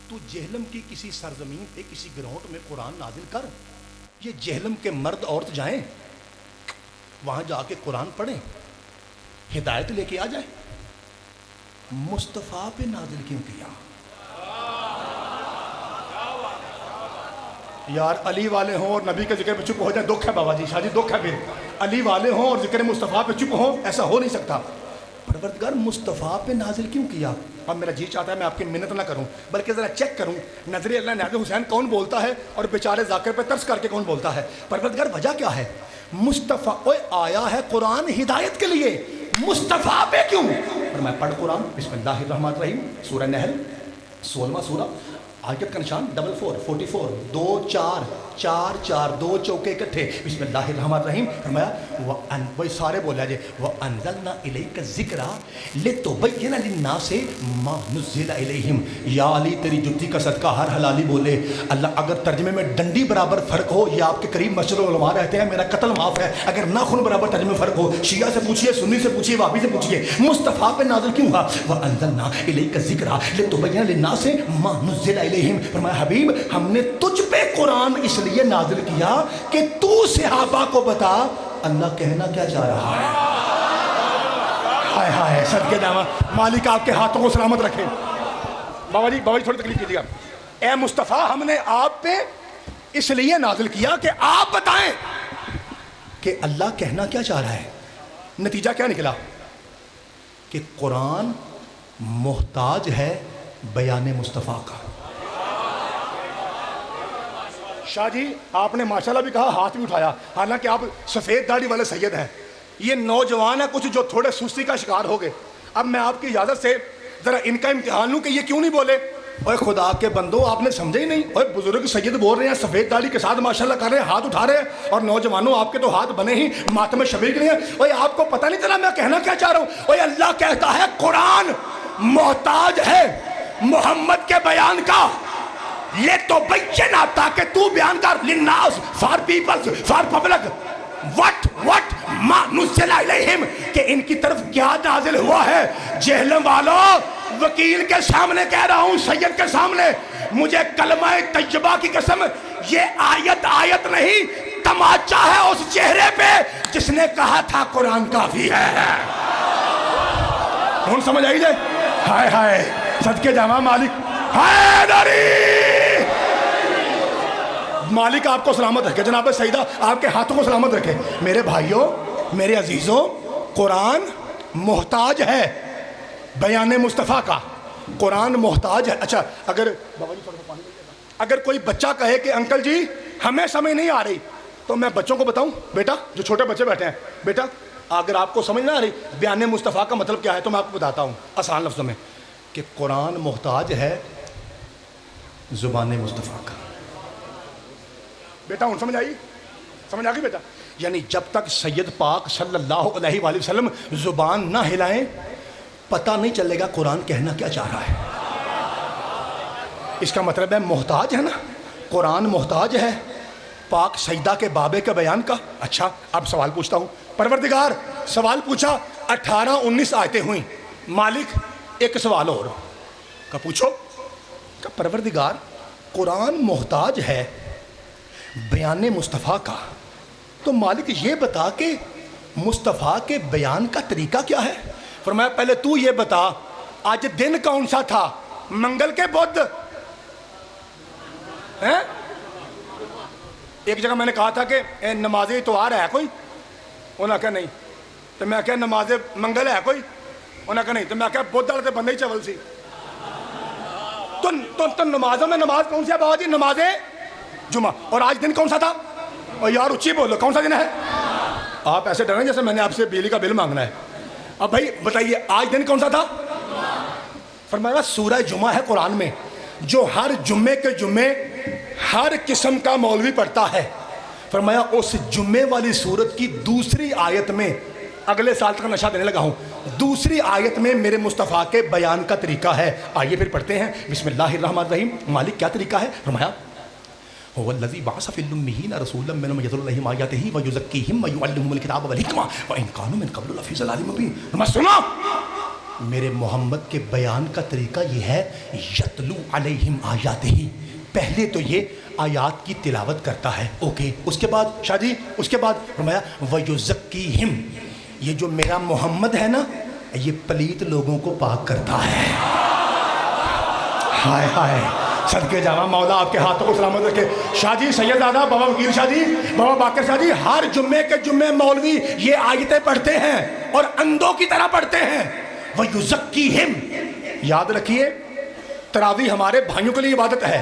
تو جہلم کی کسی سرزمین پہ کسی گراؤنڈ میں قرآن نازل کر، یہ جہلم کے مرد عورت جائیں وہاں جا کے قرآن پڑھیں، ہدایت لے کے آ جائیں۔ مصطفیٰ پہ نازل کیوں کیا؟ یار علی والے ہوں اور نبی کے ذکر پہ چپ ہو جائیں، دکھ ہے بابا جی، شاہ جی دکھ ہے، پھر علی والے ہوں اور ذکر مصطفیٰ پہ چپ ہوں، ایسا ہو نہیں سکتا۔ پروردگار مصطفیٰ پہ نازل کیوں کیا؟ اب میرا جی چاہتا ہے میں آپ کی منت نہ کروں بلکہ ذرا چیک کروں نظر اللہ نیاز حسین کون بولتا ہے اور بیچارے ذاکر پہ ترس کر کے کون بولتا ہے۔ پروردگار وجہ کیا ہے؟ مصطفیٰ آیا ہے قرآن ہدایت کے لیے، مصطفیٰ پہ کیوں؟ اور میں پڑھ قرآن، بسم اللہ الرحمن الرحیم، سورہ نحل 16واں سورہ، آیت کا نشان 44 2 4 4 4 2 چوکے اکٹھے، بسم اللہ الرحمن الرحیم، فرمایا وہی سارے بولا جی وَأَنزَلْنَا إِلَيْكَ الذِّكْرَ لِتُبَيِّنَ لِلنَّاسِ مَا نُزِّلَ إِلَيْهِمْ۔ یا علی تیری جتی کا صدقہ ہر حلالی بولے اللہ، اگر ترجمے میں ڈنڈی برابر فرق ہو، یہ آپ کے قریب مشہور علماء رہتے ہیں، میرا قتل معاف ہے، اگر ناخن برابر ترجمے میں فرق ہو، شیعہ سے پوچھئے، سنی سے پوچھئے، وہابی سے پوچھئے، مصطفیٰ پہ نازل کیوں ہوا؟ وَأَنزَلْنَا إِلَيْكَ الذِّكْرَ لِتُبَيِّنَ لِلنَّاسِ مَا نُزِّلَ إِلَيْهِمْ۔ فرمایا حبیب ہم نے تجھ پہ قرآن اس لیے نازل کیا کہ تو صحابہ کو بتا اللہ کہنا کیا چاہ رہا ہے۔ ہائے ہائے صدقے جاواں، مالک آپ کے ہاتھوں کو سلامت رکھے۔ بابا جی تھوڑی تکلیف کیجیے گا۔ اے مصطفیٰ ہم نے آپ پہ اس لیے نازل کیا کہ آپ بتائیں کہ اللہ کہنا کیا چاہ رہا ہے۔ نتیجہ کیا نکلا؟ کہ قرآن محتاج ہے بیان مصطفیٰ کا۔ شاہ جی آپ نے ماشاءاللہ بھی کہا، ہاتھ بھی اٹھایا، حالانکہ آپ سفید داڑھی والے سید ہیں، یہ نوجوان ہیں کچھ جو تھوڑے سستی کا شکار ہو گئے۔ اب میں آپ کی اجازت سے ذرا ان کا امتحان لوں کہ یہ کیوں نہیں بولے۔ اوے خدا کے بندو آپ نے سمجھے ہی نہیں، اوے بزرگ سید بول رہے ہیں، سفید داڑھی کے ساتھ ماشاءاللہ کر رہے ہیں، ہاتھ اٹھا رہے ہیں، اور نوجوانوں آپ کے تو ہاتھ بنے ہی ماتم شبیہ کے لیے۔ اوے آپ کو پتہ نہیں چلا میں کہنا کیا چاہ رہا ہوں؟ اوے اللہ کہتا ہے قرآن محتاج ہے محمد کے بیان کا، یہ تو بینا تاکہ تو بیان کر، للناس، فار پیپلز، فار پبلک، وٹ ما نزل الیہم، کہ ان کی طرف کیا نازل ہوا ہے۔ جہلم والوں وکیل کے سامنے کہہ رہا ہوں، سید کے سامنے، مجھے کلمہ طیبہ کی قسم یہ آیت نہیں، تماچا ہے اس چہرے پہ جس نے کہا تھا قرآن کافی ہے۔ ہوں سمجھ آئی جائے؟ ہائے ہائے صدقے جاواں مالک حیدری، مالک آپ کو سلامت رکھے، جناب سیدہ آپ کے ہاتھوں کو سلامت رکھے۔ میرے بھائیوں، میرے عزیزوں، قرآن محتاج ہے بیان مصطفیٰ کا، قرآن محتاج ہے۔ اچھا اگر کوئی بچہ کہے کہ انکل جی ہمیں سمجھ نہیں آ رہی، تو میں بچوں کو بتاؤں، بیٹا جو چھوٹے بچے بیٹھے ہیں، بیٹا اگر آپ کو سمجھ نہ آ رہی بیان مصطفیٰ کا مطلب کیا ہے، تو میں آپ کو بتاتا ہوں آسان لفظوں میں، کہ قرآن محتاج ہے زبان مصطفیٰ کا۔ بیٹا ہوں سمجھ آئی؟ سمجھ آگئی بیٹا؟ یعنی جب تک سید پاک صلی اللہ علیہ وآلہ وسلم زبان نہ ہلائیں پتہ نہیں چلے گا قرآن کہنا کیا چاہ رہا ہے۔ اس کا مطلب ہے محتاج ہے نا، قرآن محتاج ہے پاک سیدہ کے بابے کے بیان کا۔ اچھا اب سوال پوچھتا ہوں، پروردگار سوال پوچھا، 18-19 آیتیں ہوئیں، مالک ایک سوال اور کا پوچھو، کہ پروردگار قرآن محتاج ہے بیان مصطفیٰ کا، تو مالک یہ بتا کہ مصطفیٰ کے بیان کا طریقہ کیا ہے۔ فرمایا پہلے تو یہ بتا آج دن کون سا تھا، منگل کے بدھ ہیں؟ ایک جگہ میں نے کہا تھا کہ نماز اتوار ہے کوئی، انہوں نے کہا نہیں، تو میں کہا نماز منگل ہے کوئی، انہوں نے کہا نہیں، تو میں کہا بدھ والے بندے ہی چول سی۔ تو نمازوں میں نماز کون سی ہے بابا جی؟ نماز جمعہ۔ اور آج دن کون سا تھا؟ اور یار اچھی بولو کون سا دن ہے؟ آپ ایسے ڈریں جیسے میں نے آپ سے بجلی کا بل مانگنا ہے۔ اب بھائی بتائیے آج دن کون سا تھا؟ فرمایا سورہ جمعہ ہے قرآن میں، جو ہر جمعے کے جمعے ہر قسم کا مولوی پڑھتا ہے. فرمایا اس جمعے والی سورت کی دوسری آیت میں، اگلے سال تک نشہ دینے لگا ہوں، دوسری آیت میں میرے مصطفیٰ کے بیان کا طریقہ ہے. آئیے پھر پڑھتے ہیں. بسم اللہ الرحمن الرحیم. مالک کیا طریقہ ہے؟ فرمایا هو الذي بعث في الأميين رسولا منهم يتلو عليهم آياته ويزكيهم ويعلمهم الكتاب والحكمة وإن كانوا من قبل لفي ضلال مبين. سنا میرے محمد کے بیان کا طریقہ یہ ہے، یتلو علیہم آیاتہ، پہلے تو یہ آیات کی تلاوت کرتا ہے. اوکے، اس کے بعد شاہ جی اس کے بعد فرمایا ویزکیہم، یہ جو میرا محمد ہے نا یہ پلیت لوگوں کو پاک کرتا ہے. ہائے ہائے صدقے جاواں مولا آپ کے ہاتھوں کو سلامت رکھے. شاہ جی سید دادا، بابا وکیل شاہ جی، بابا باقر شاہ جی، ہر جمعے کے جمعے مولوی یہ آیتیں پڑھتے ہیں اور اندھوں کی طرح پڑھتے ہیں. وَيُزَكِّيهِمْ، یاد رکھیے تراویح ہمارے بھائیوں کے لیے عبادت ہے،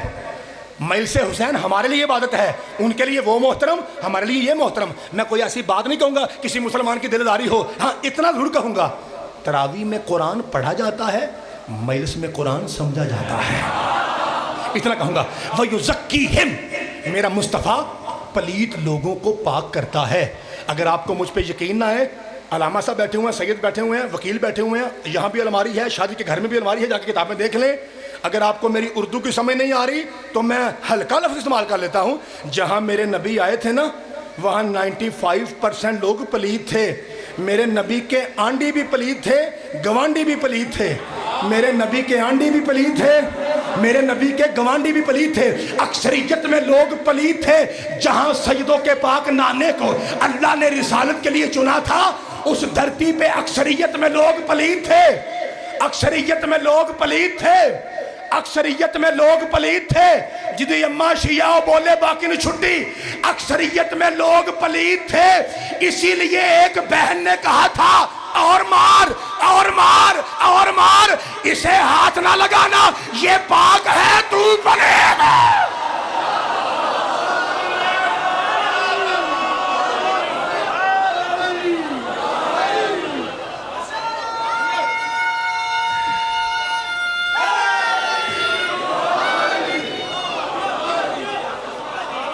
میل سے حسین ہمارے لیے عبادت ہے، ان کے لیے وہ محترم، ہمارے لیے یہ محترم. میں کوئی ایسی بات نہیں کہوں گا کسی مسلمان کی دلداری ہو، ہاں اتنا ضرور کہوں گا تراویح میں قرآن پڑھا جاتا ہے، مجلس میں قرآن سمجھا جاتا ہے، اتنا کہوں گا. وَيُزَكِّيهِمْ، میرا مصطفیٰ پلیت لوگوں کو پاک کرتا ہے. اگر آپ کو مجھ پہ یقین نہ ہے، علامہ صاحب بیٹھے ہوئے ہیں، سید بیٹھے ہوئے ہیں، وکیل بیٹھے ہوئے ہیں، یہاں بھی الماری ہے، شادی کے گھر میں بھی الماری ہے، جا کے کتابیں دیکھ لیں. اگر آپ کو میری اردو کی سمجھ نہیں آ رہی تو میں ہلکا لفظ استعمال کر لیتا ہوں. جہاں میرے نبی آئے تھے نا وہاں 95% لوگ پلید تھے. میرے نبی کے آنڈی بھی پلید تھے، گوانڈی بھی پلید تھے. میرے نبی کے آنڈی بھی پلید تھے، میرے نبی کے گوانڈی بھی پلید تھے. اکثریت میں لوگ پلید تھے. جہاں سیدوں کے پاک نانے کو اللہ نے رسالت کے لیے چنا تھا اس دھرتی پہ اکثریت میں لوگ پلید تھے، اکثریت میں لوگ پلید تھے، اکثریت میں لوگ پلید تھے. جدی اماں شیعہ بولے باقی نے چھٹی، اکثریت میں لوگ پلید تھے. اسی لیے ایک بہن نے کہا تھا اور مار اور مار اور مار، اسے ہاتھ نہ لگانا، یہ پاک ہے تو پلید ہے.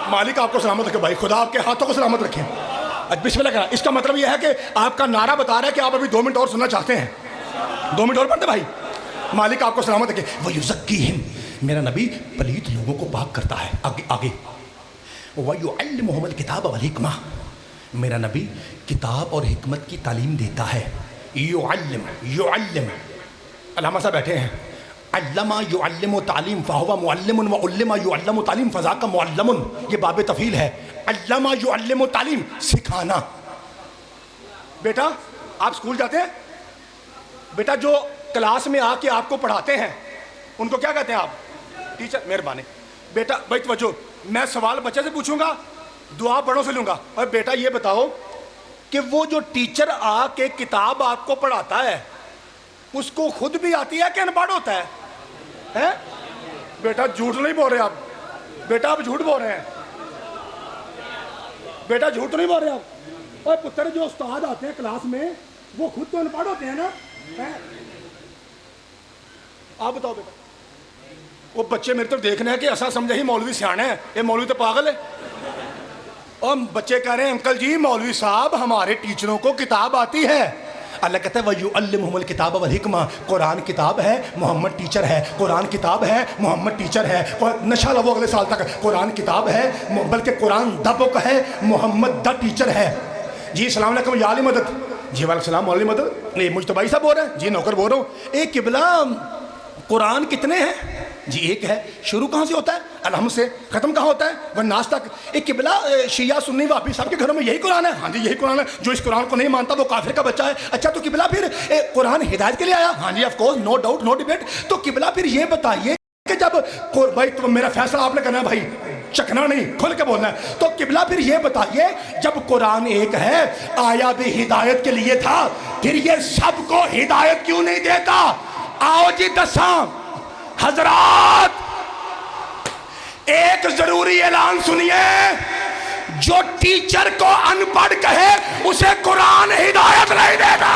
مالک آپ کو سلامت رکھے بھائی، خدا آپ کے ہاتھوں کو سلامت رکھیں. بسم اللہ کرنا. اس کا مطلب یہ ہے کہ آپ کا نعرہ بتا رہا ہے کہ آپ ابھی 2 منٹ اور سننا چاہتے ہیں. 2 منٹ اور پڑھتے بھائی. مالک آپ کو سلامت رکھے. وَيُزَكِّيهِمْ، میرا نبی پلیت لوگوں کو پاک کرتا ہے. آگے وَيُعَلِّمُهُمُ الْكِتَابَ وَالْحِكْمَةَ، میرا نبی کتاب اور حکمت کی تعلیم دیتا ہے. یعلم، علامہ صاحب بیٹھے ہیں. علمہ یعلم تعلیم فہو معلم و علمہ یعلم تعلیم فذاک معلم، یہ باب تفعیل ہے. علمہ یعلم تعلیم، سکھانا. بیٹا آپ اسکول جاتے ہیں، بیٹا جو کلاس میں آ کے آپ کو پڑھاتے ہیں ان کو کیا کہتے ہیں آپ؟ ٹیچر. مہربانی بیٹا بھائی توجہ، میں سوال بچے سے پوچھوں گا، دعا بڑوں سے لوں گا. اور بیٹا یہ بتاؤ کہ وہ جو ٹیچر آ کے کتاب آپ کو پڑھاتا ہے اس کو خود بھی آتی ہے کہ ان پڑھ ہوتا ہے؟ بیٹا جھوٹ نہیں بول رہے آپ، بیٹا آپ جھوٹ بول رہے ہیں، بیٹا جھوٹ نہیں بول رہے آپ. اور پتر جو استاد آتے ہیں کلاس میں وہ خود تو ان پڑھ ہوتے ہیں نا. آپ بتاؤ بیٹا. وہ بچے میری طرف دیکھنے ہیں کہ ایسا سمجھے ہی مولوی سیانے ہیں، یہ مولوی تو پاگل ہے. اور بچے کہہ رہے ہیں انکل جی مولوی صاحب ہمارے ٹیچروں کو کتاب آتی ہے. اللہ کہتا ہے وَيُعَلِّمُهُمُ الْكِتَابَ وَالْحِكْمَةَ، قرآن کتاب ہے محمد ٹیچر ہے، قرآن کتاب ہے محمد ٹیچر ہے. نشہ لو اگلے سال تک. قرآن کتاب ہے بلکہ قرآن دا بک ہے، محمد دا ٹیچر ہے. جی السلام علیکم یا علی مدد. جی وعلیکم السلام علی مدد. یہ مجتبی صاحب بول رہے ہیں؟ جی نوکر بول رہا ہوں. ایک قبلہ قرآن کتنے ہیں؟ جی ایک ہے. شروع کہاں سے ہوتا ہے؟ الحمد سے. ختم کہاں ہوتا ہے؟ والناس تک. ایک قبلہ شیعہ سنی وہابی صاحب کے گھروں میں یہی قرآن ہے؟ ہاں جی یہی قرآن ہے. جو اس قرآن کو نہیں مانتا وہ کافر کا بچہ ہے. اچھا تو قبلہ پھر قرآن ہدایت کے لیے آیا؟ ہاں جی of course, no doubt no debate. تو قبلہ پھر یہ بتائیے کہ جب بھائی تو میرا فیصلہ آپ نے کرنا ہے بھائی، چکنا نہیں کھل کے بولنا ہے. تو قبلہ پھر یہ بتائیے جب قرآن ایک ہے آیا بھی ہدایت کے لیے تھا پھر یہ سب کو ہدایت کیوں نہیں دیتا؟ آؤ جی دساں حضرات ایک ضروری اعلان سنیے. جو ٹیچر کو ان پڑھ کہے اسے قرآن ہدایت نہیں دے گا.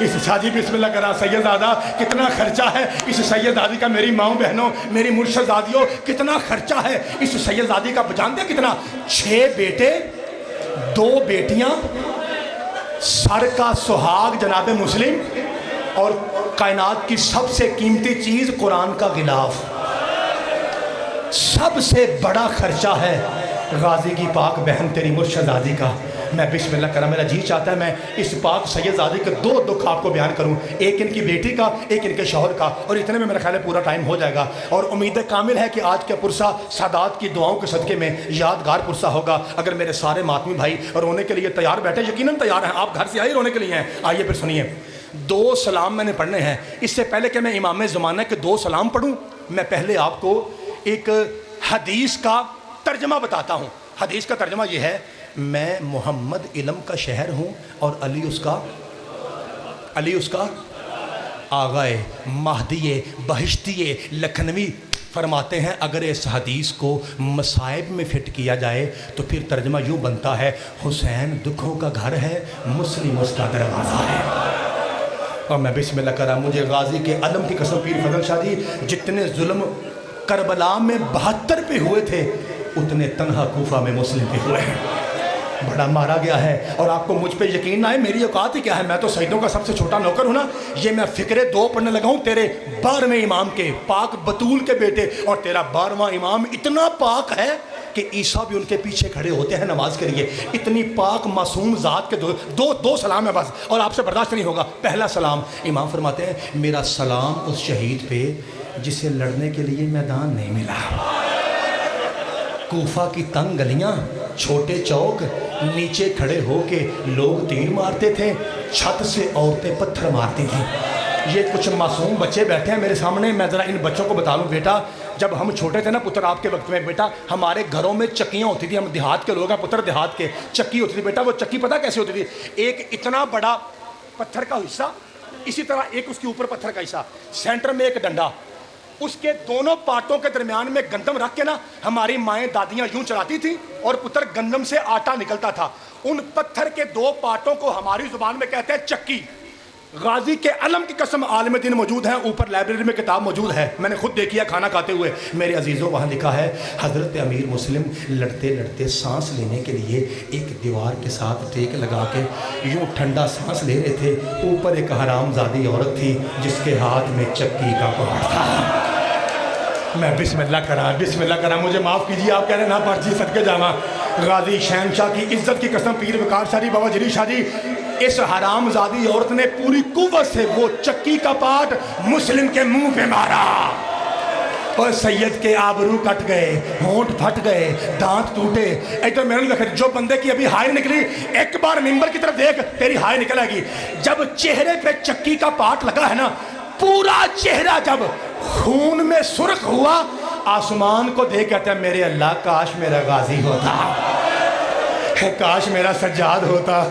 اس شادی بسم اللہ کرا سیدزادہ کتنا خرچہ ہے اس سیدزادی کا. میری ماؤں بہنوں میری مرشدزادیوں کتنا خرچہ ہے اس سیدزادی کا. جانتے کتنا؟ 6 بیٹے 2 بیٹیاں, سر کا سہاگ جناب مسلم, اور کائنات کی سب سے قیمتی چیز قرآن کا غلاف. سب سے بڑا خرچہ ہے غازی کی پاک بہن تیری مرشدزادی کا. میں بسم اللہ کرا, میرا جی چاہتا ہے میں اس پاک سیدزادی کے 2 دکھ آپ کو بیان کروں, ایک ان کی بیٹی کا, ایک ان کے شوہر کا, اور اتنے میں میرا خیال ہے پورا ٹائم ہو جائے گا. اور امید کامل ہے کہ آج کا پرسہ سادات کی دعاؤں کے صدقے میں یادگار پرسہ ہوگا. اگر میرے سارے ماتمی بھائی رونے کے لیے تیار بیٹھے, یقیناً تیار ہیں, آپ گھر سے آئے رونے کے لیے ہیں. آئیے پھر سنیے, 2 سلام میں نے پڑھنے ہیں. اس سے پہلے کہ میں امام زمانہ کے 2 سلام پڑھوں, میں پہلے آپ کو ایک حدیث کا ترجمہ بتاتا ہوں. حدیث کا ترجمہ یہ ہے, میں محمد علم کا شہر ہوں اور علی اس کا آغائے مہدی بہشتی لکھنوی. فرماتے ہیں اگر اس حدیث کو مصائب میں فٹ کیا جائے تو پھر ترجمہ یوں بنتا ہے, حسین دکھوں کا گھر ہے, مسلم اس کا دروازہ ہے. اور میں بسم اللہ کرا, مجھے غازی کے علم کی قسم پیر فضل شاہ جی, جتنے ظلم کربلا میں 72 پہ ہوئے تھے اتنے تنہا کوفہ میں مسلم پہ ہوئے ہیں. بڑا مارا گیا ہے. اور آپ کو مجھ پہ یقین نہ ہے, میری اوقات ہی کیا ہے, میں تو سیدوں کا سب سے چھوٹا نوکر ہوں نا. یہ میں فکرے 2 پڑھنے لگا ہوں تیرے 12ویں امام کے, پاک بطول کے بیٹے. اور تیرا 12واں امام اتنا پاک ہے کہ عیسیٰ بھی ان کے پیچھے کھڑے ہوتے ہیں نماز کے لیے. اتنی پاک معصوم ذات کے دو سلام ہے بس, اور آپ سے برداشت نہیں ہوگا. پہلا سلام, امام فرماتے ہیں میرا سلام اس شہید پہ جسے لڑنے کے لیے میدان نہیں ملا. کوفہ کی تنگ گلیاں, چھوٹے چوک, نیچے کھڑے ہو کے لوگ تیر مارتے تھے, چھت سے عورتیں پتھر مارتی تھیں. یہ کچھ معصوم بچے بیٹھے ہیں میرے سامنے, میں ذرا ان بچوں کو بتا لوں. بیٹا جب ہم چھوٹے تھے نا پتر, آپ کے وقت میں بیٹا ہمارے گھروں میں چکیاں ہوتی تھیں. ہم دیہات کے لوگ ہیں پتر, دیہات کے, چکی ہوتی تھی. بیٹا وہ چکی پتہ کیسے ہوتی تھی؟ ایک اتنا بڑا پتھر کا حصہ, اسی طرح ایک اس کے اوپر پتھر کا حصہ, سینٹر میں ایک ڈنڈا, اس کے دونوں پارٹوں کے درمیان میں گندم رکھ کے نا ہماری مائیں دادیاں یوں چلاتی تھیں اور پتر گندم سے آٹا نکلتا تھا. ان پتھر کے 2 پارٹوں کو ہماری زبان میں کہتے ہیں چکی. غازی کے علم کی قسم عالم دین موجود ہیں, اوپر لائبریری میں کتاب موجود ہے, میں نے خود دیکھی ہے کھانا کھاتے ہوئے. میرے عزیزوں وہاں لکھا ہے حضرت امیر مسلم لڑتے لڑتے سانس لینے کے لیے ایک دیوار کے ساتھ ٹیک لگا کے یوں ٹھنڈا سانس لے رہے تھے. اوپر ایک حرام زادی عورت تھی جس کے ہاتھ میں چکی کا پہاڑ تھا. میں بسم اللہ کرا, مجھے معاف کیجیے, آپ کہہ رہے ہیں نا پرچی صدقے جاواں. غازی شہنشاہ کی عزت کی قسم پیر وقار شاہ جی, بابا جلی شاہ جی, اس حرام زادی عورت نے پوری قوت سے وہ چکی کا پاٹ مسلم کے منہ پہ مارا اور سید کے آبرو کٹ گئے, ہونٹ پھٹ گئے, دانت ٹوٹے. ادھر میرے لکھے جو بندے کی ابھی ہائے نکلی, ایک بار ممبر کی طرف دیکھ, تیری ہائے نکلے گی. جب چہرے پہ چکی کا پاٹ لگا ہے نا, پورا چہرہ جب خون میں سرخ ہوا, آسمان کو دیکھ کہتا ہے میرے اللہ کاش میرا غازی ہوتا, کاش میرا سجاد ہوتا,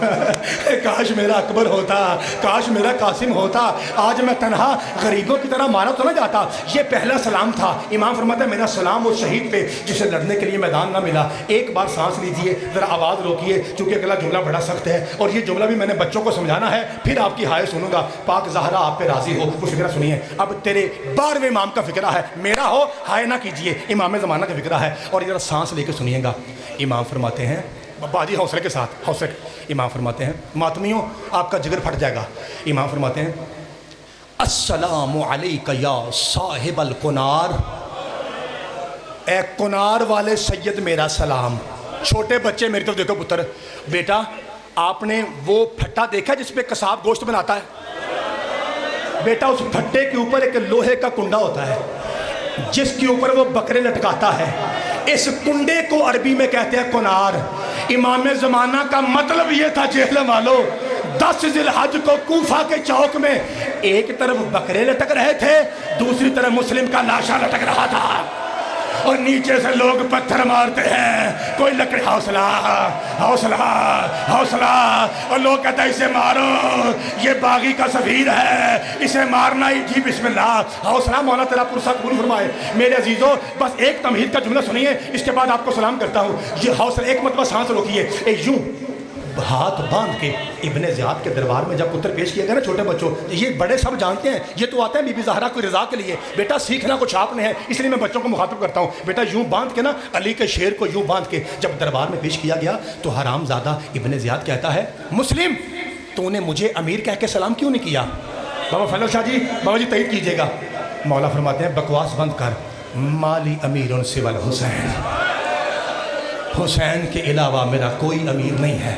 کاش میرا اکبر ہوتا, کاش میرا قاسم ہوتا, آج میں تنہا غریبوں کی طرح مارا تو نہ جاتا. یہ پہلا سلام تھا. امام فرماتا ہے میرا سلام اس شہید پہ جسے لڑنے کے لیے میدان نہ ملا. ایک بار سانس لیجئے, ذرا آواز روکیے, چونکہ اگلا جملہ بڑا سخت ہے اور یہ جملہ بھی میں نے بچوں کو سمجھانا ہے, پھر آپ کی ہائے سنوں گا. پاک زہرا آپ پہ راضی ہو. وہ فکرہ سنیے, اب تیرے 12ویں امام کا فکرہ ہے, میرا ہو ہائے نہ کیجئے, امام زمانہ کا فکرہ ہے. اور ذرا سانس لے کے سنیے گا. امام فرماتے ہیں, باجی حوصلے کے ساتھ, حوصلے. امام فرماتے ہیں, ماتمیوں آپ کا جگر پھٹ جائے گا. امام فرماتے ہیں السلام علیک یا صاحب القنار, اے کنار والے سید میرا سلام. چھوٹے بچے میری طرف دیکھو پتر, بیٹا آپ نے وہ پھٹا دیکھا جس پہ قصاب گوشت بناتا ہے؟ بیٹا اس پھٹے کے اوپر ایک لوہے کا کنڈا ہوتا ہے جس کے اوپر وہ بکرے لٹکاتا ہے. اس کنڈے کو عربی میں کہتے ہیں کنار. امام زمانہ کا مطلب یہ تھا جہلم والو, 10 ذی الحج کو کوفہ کے چوک میں ایک طرف بکرے لٹک رہے تھے, دوسری طرف مسلم کا لاشا لٹک رہا تھا, اور نیچے سے لوگ پتھر مارتے ہیں. کوئی لکڑی, حوصلہ حوصلہ حوصلہ, اور لوگ کہتے ہیں اسے مارو, یہ باغی کا سفیر ہے, اسے مارنا ہی. جی بسم اللہ, حوصلہ, مولا تیرا پرسہ قبول فرمائے. میرے عزیزوں بس ایک تمہید کا جملہ سنیے, اس کے بعد آپ کو سلام کرتا ہوں. یہ حوصلہ, ایک مرتبہ سانس روکیے, یوں ہاتھ باندھ کے ابن زیاد کے دربار میں جب پتر پیش کیا گیا نا، چھوٹے بچوں یہ بڑے سب جانتے ہیں، یہ تو آتا ہے بی بی زہرا کو رضا کے لیے، بیٹا سیکھنا کچھ آپ نے ہے، اس لیے میں بچوں کو مخاطب کرتا ہوں، بیٹا یوں باندھ کے نا، علی کے شیر کو یوں باندھ کے جب دربار میں پیش کیا گیا تو حرام زادہ ابن زیاد کہتا ہے مسلم تو نے مجھے امیر کہہ کے سلام کیوں نہیں کیا؟ بابا فضل شاہ جی، بابا جی تائید کیجئے گا۔ مولا فرماتے ہیں بکواس بند کر، مالی امیر سوى الحسین، حسین کے علاوہ میرا کوئی امیر نہیں ہے،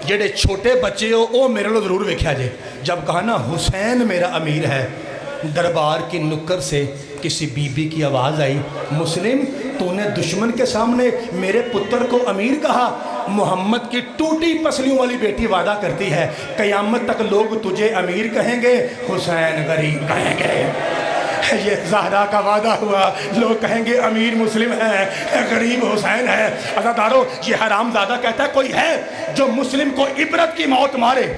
جڑے چھوٹے بچے ہو وہ میرے لو ضرور ویکھیا جے۔ جب کہا نا حسین میرا امیر ہے، دربار کی نکر سے کسی بی بی کی آواز آئی، مسلم تو نے دشمن کے سامنے میرے پتر کو امیر کہا؟ محمد کی ٹوٹی پسلیوں والی بیٹی وعدہ کرتی ہے قیامت تک لوگ تجھے امیر کہیں گے، حسین غریب کہیں گے۔ یہ زہرا کا وعدہ ہوا، لوگ کہیں گے امیر مسلم ہے، غریب حسین ہے۔ عزادارو یہ حرام زادہ کہتا ہے کوئی ہے جو مسلم کو عبرت کی موت مارے؟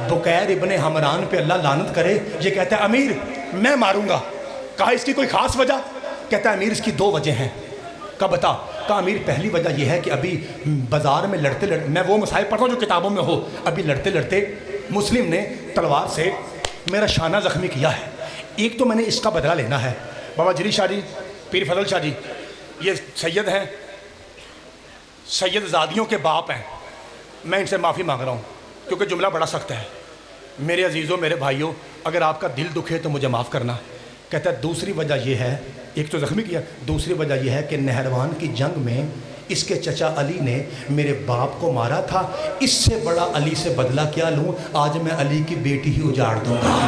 بکیر ابن حمران پہ اللہ لعنت کرے، یہ کہتا ہے امیر میں ماروں گا۔ کہا اس کی کوئی خاص وجہ؟ کہتا ہے امیر اس کی دو وجہ ہیں۔ کہا بتا؟ کہا امیر پہلی وجہ یہ ہے کہ ابھی بازار میں لڑتے لڑتے، میں وہ مسائل پڑھتا ہوں جو کتابوں میں ہو، ابھی لڑتے لڑتے مسلم نے تلوار سے میرا شانہ زخمی کیا ہے، ایک تو میں نے اس کا بدلہ لینا ہے۔ بابا جلی شاہ جی، پیر فضل شاہ جی یہ سید ہیں، سید زادیوں کے باپ ہیں، میں ان سے معافی مانگ رہا ہوں کیونکہ جملہ بڑا سخت ہے۔ میرے عزیزوں میرے بھائیوں اگر آپ کا دل دکھے تو مجھے معاف کرنا۔ کہتا ہے دوسری وجہ یہ ہے، ایک تو زخمی کیا، دوسری وجہ یہ ہے کہ نہروان کی جنگ میں اس کے چچا علی نے میرے باپ کو مارا تھا، اس سے بڑا علی سے بدلہ کیا لوں، آج میں علی کی بیٹی ہی اجاڑ دوں گا۔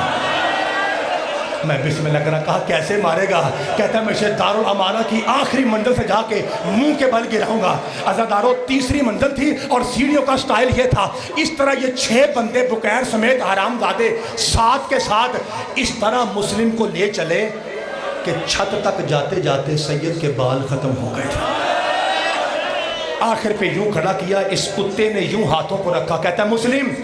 میں بسم اللہ کرا، کہا کیسے مارے گا؟ کہتا ہے میں اسے دارالامارہ کی آخری منزل سے جا کے منہ کے بل گراؤں گا۔ عزادارو تیسری منزل تھی اور سیڑھیوں کا سٹائل یہ تھا، اس طرح یہ 6 بندے بکیر سمیت حرام زادے ساتھ کے ساتھ اس طرح مسلم کو لے چلے کہ چھت تک جاتے جاتے سید کے بال ختم ہو گئے تھے۔ آخر پہ یوں کھڑا کیا، اس کتے نے یوں ہاتھوں کو رکھا، کہتا ہے مسلم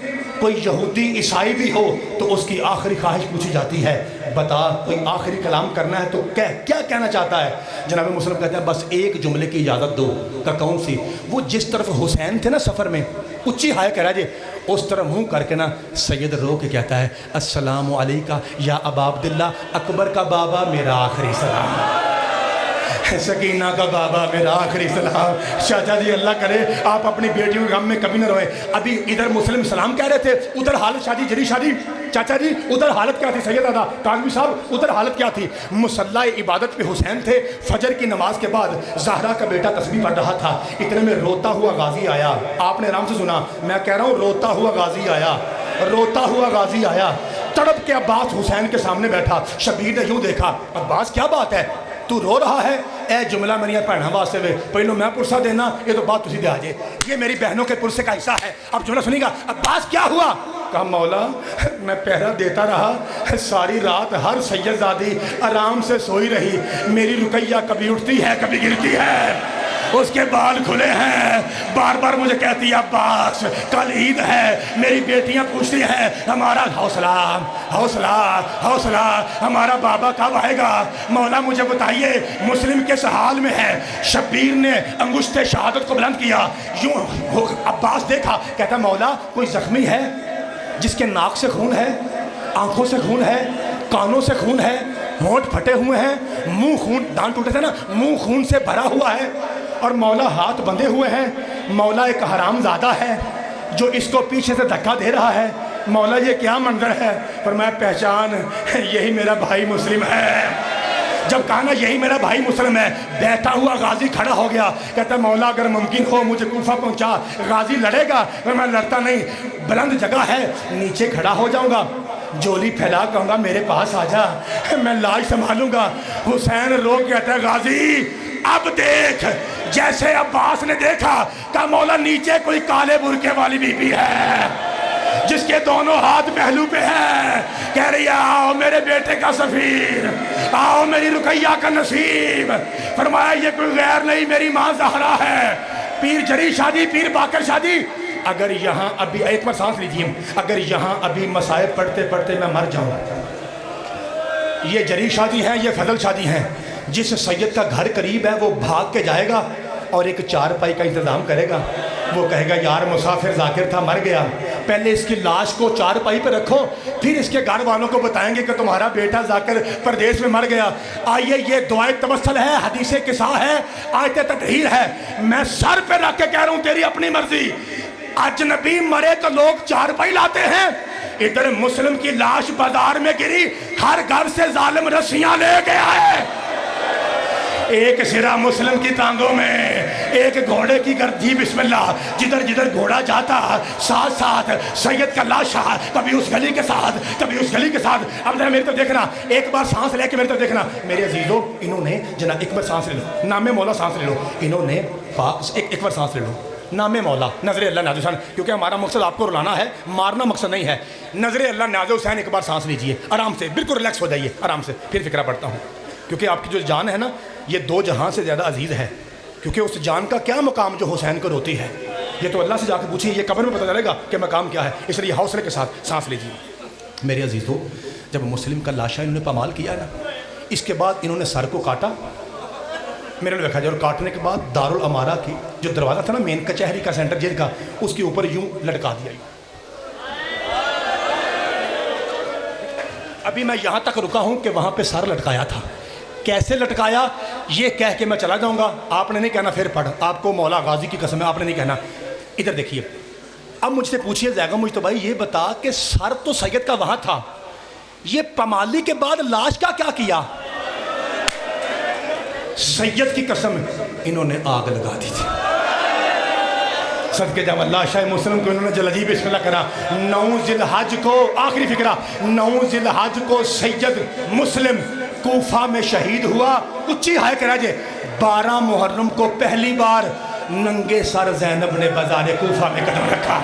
کوئی یہودی عیسائی بھی ہو تو اس کی آخری خواہش پوچھی جاتی ہے، بتا کوئی آخری کلام کرنا ہے تو کیا کہنا چاہتا ہے؟ جناب مسلم کہتے ہیں بس ایک جملے کی اجازت دو۔ کہ کون سی؟ وہ جس طرف حسین تھے نا سفر میں، اچھی ہائے کہہ رہا جی، اس طرح منہ کر کے نا سید رو کے کہتا ہے السلام علیکہ یا ابا عبداللہ، اکبر کا بابا میرا آخری سلام، سکینہ کا بابا میرا آخری سلام۔ چاچا جی اللہ کرے آپ اپنی بیٹیوں کے غم میں کبھی نہ روئے۔ ابھی ادھر مسلم سلام کہہ رہے تھے، ادھر حالت شادی جری شادی، چاچا جی ادھر حالت کیا تھی؟ سید ادا کاظمی صاحب ادھر حالت کیا تھی؟ مصلی عبادت پہ حسین تھے، فجر کی نماز کے بعد زہرا کا بیٹا تسبیح پڑھ رہا تھا، اتنے میں روتا ہوا غازی آیا۔ آپ نے آرام سے سنا، میں کہہ رہا ہوں روتا ہوا غازی آیا، روتا ہوا غازی آیا، تڑپ کے عباس حسین کے سامنے بیٹھا۔ شبیر نے یوں دیکھا، عباس کیا بات ہے تو رو رہا ہے؟ اے جملہ میری بہنوں واسطے وے، پہلو میں پرسہ دینا، یہ تو بات تسی دے آجے، یہ میری بہنوں کے پرسے کا حصہ ہے۔ اب جملہ سنی گا، عباس کیا ہوا؟ کہا مولا میں پہرہ دیتا رہا ساری رات، ہر سید زادی آرام سے سوئی رہی، میری رقیہ کبھی اٹھتی ہے کبھی گرتی ہے، اس کے بال کھلے ہیں، بار بار مجھے کہتی ہے عباس کل عید ہے، میری بیٹیاں پوچھتی ہیں ہمارا حوصلہ حوصلہ حوصلہ، ہمارا بابا کب آئے گا؟ مولا مجھے بتائیے مسلم کس حال میں ہے؟ شبیر نے انگشت شہادت کو بلند کیا، یوں عباس دیکھا، کہتا مولا کوئی زخمی ہے جس کے ناک سے خون ہے، آنکھوں سے خون ہے، کانوں سے خون ہے، ہونٹ پھٹے ہوئے ہیں، منہ خون، دانت ٹوٹے تھے نا، منہ خون سے بھرا ہوا ہے، اور مولا ہاتھ بندھے ہوئے ہیں، مولا ایک حرام زادہ ہے جو اس کو پیچھے سے دھکا دے رہا ہے، مولا یہ کیا منظر ہے؟ فرمایا پہچان یہی میرا بھائی مسلم ہے۔ جب کہا نا یہی میرا بھائی مسلم ہے، بیٹھا ہوا غازی کھڑا ہو گیا، کہتا ہے مولا اگر ممکن ہو مجھے کوفہ پہنچا۔ غازی لڑے گا؟ میں لڑتا نہیں، بلند جگہ ہے نیچے کھڑا ہو جاؤں گا، جولی پھیلا کہوں گا میرے پاس آ جا، میں لاش سنبھالوں گا۔ حسین رو کہتا ہے غازی اب دیکھ جیسے عباس نے دیکھا، کہ مولا نیچے کوئی کالے برقعے والی بی بی ہے جس کے دونوں ہاتھ پہلو پہ ہیں، کہہ رہی ہے آؤ میرے بیٹے کا سفیر، آؤ میری رقیہ کا نصیب۔ فرمایا یہ کوئی غیر نہیں، میری ماں زہرا ہے۔ پیر جری شادی، پیر باقر شادی، اگر یہاں ابھی ایک بار سانس لیجیے، اگر یہاں ابھی مصائب پڑھتے پڑھتے میں مر جاؤں، یہ جری شادی ہیں، یہ فضل شادی ہیں، جس سید کا گھر قریب ہے وہ بھاگ کے جائے گا اور ایک چار پائی کا انتظام کرے گا، وہ کہے گا یار مسافر ذاکر تھا مر گیا, پہلے اس کی لاش کو چارپائی پہ رکھو, پھر اس کے گھر والوں کو بتائیں گے کہ تمہارا بیٹا ذاکر پردیس میں مر گیا. آئیے یہ دعائے توسل ہے, حدیث قصہ ہے, آیت تطہیر ہے. میں سر پہ رکھ کے کہہ رہا ہوں تیری اپنی مرضی. اجنبی مرے تو لوگ چارپائی لاتے ہیں, ادھر مسلم کی لاش بازار میں گری, ہر گھر سے ظالم رسیاں لے گیا ہے. ایک سرا مسلم کی ٹانگوں میں, ایک گھوڑے کی گردی, بسم اللہ, جدھر جدھر گھوڑا جاتا ساتھ ساتھ سید کا لاشا, کبھی اس گلی کے ساتھ کبھی اس گلی کے ساتھ. اب ذرا میرے تو دیکھنا, ایک بار سانس لے کے میرے تو دیکھنا میرے عزیزو. انہوں نے جناب ایک بار سانس لے لو, نام مولا سانس لے لو. انہوں نے ایک بار سانس لے لو, نام مولا, نظر اللہ نیاز حسین, کیونکہ ہمارا مقصد آپ کو رلانا ہے, مارنا مقصد نہیں ہے. نظر اللہ نیاز حسین, ایک بار سانس لیجئے آرام سے, بالکل ریلیکس ہو جائیے آرام سے. پھر فکرہ پڑھتا ہوں, کیونکہ آپ کی جو جان ہے نا یہ دو جہاں سے زیادہ عزیز ہے. کیونکہ اس جان کا کیا مقام جو حسین کو روتی ہے, یہ تو اللہ سے جا کے پوچھیے, یہ قبر میں پتہ چلے گا کہ مقام کیا ہے. اس لیے حوصلے کے ساتھ سانس لیجیے. میرے عزیزو, جب مسلم کا لاشا انہوں نے پامال کیا نا, اس کے بعد انہوں نے سر کو کاٹا, میرے نے دیکھا جائے, اور کاٹنے کے بعد دارالامارہ کی جو دروازہ تھا نا مین کچہری کا, سینٹر جیل کا, اس کے اوپر یوں لٹکا دیا. ابھی میں یہاں تک رکا ہوں کہ وہاں پہ سر لٹکایا تھا. کیسے لٹکایا یہ کہہ کے میں چلا جاؤں گا, آپ نے نہیں کہنا پھر پڑھ, آپ کو مولا غازی کی قسم ہے آپ نے نہیں کہنا. ادھر دیکھیے, اب مجھ سے پوچھیے زیگا مجھ تو بھائی یہ بتا کہ سر تو سید کا وہاں تھا, یہ پمالی کے بعد لاش کا کیا کیا؟ سید کی قسم انہوں نے آگ لگا دی تھی. صدقے جاؤں اللہ شاہ مسلم کو انہوں نے جلدی بسم اللہ کرا. 9 ذی الحج کو, آخری فکرہ, 9 ذی الحج کو سید مسلم کوفہ میں شہید ہوا. اچھی ہائے کرا جے. 12 محرم کو پہلی بار ننگے سر زینب نے بازار کوفہ میں قدم رکھا,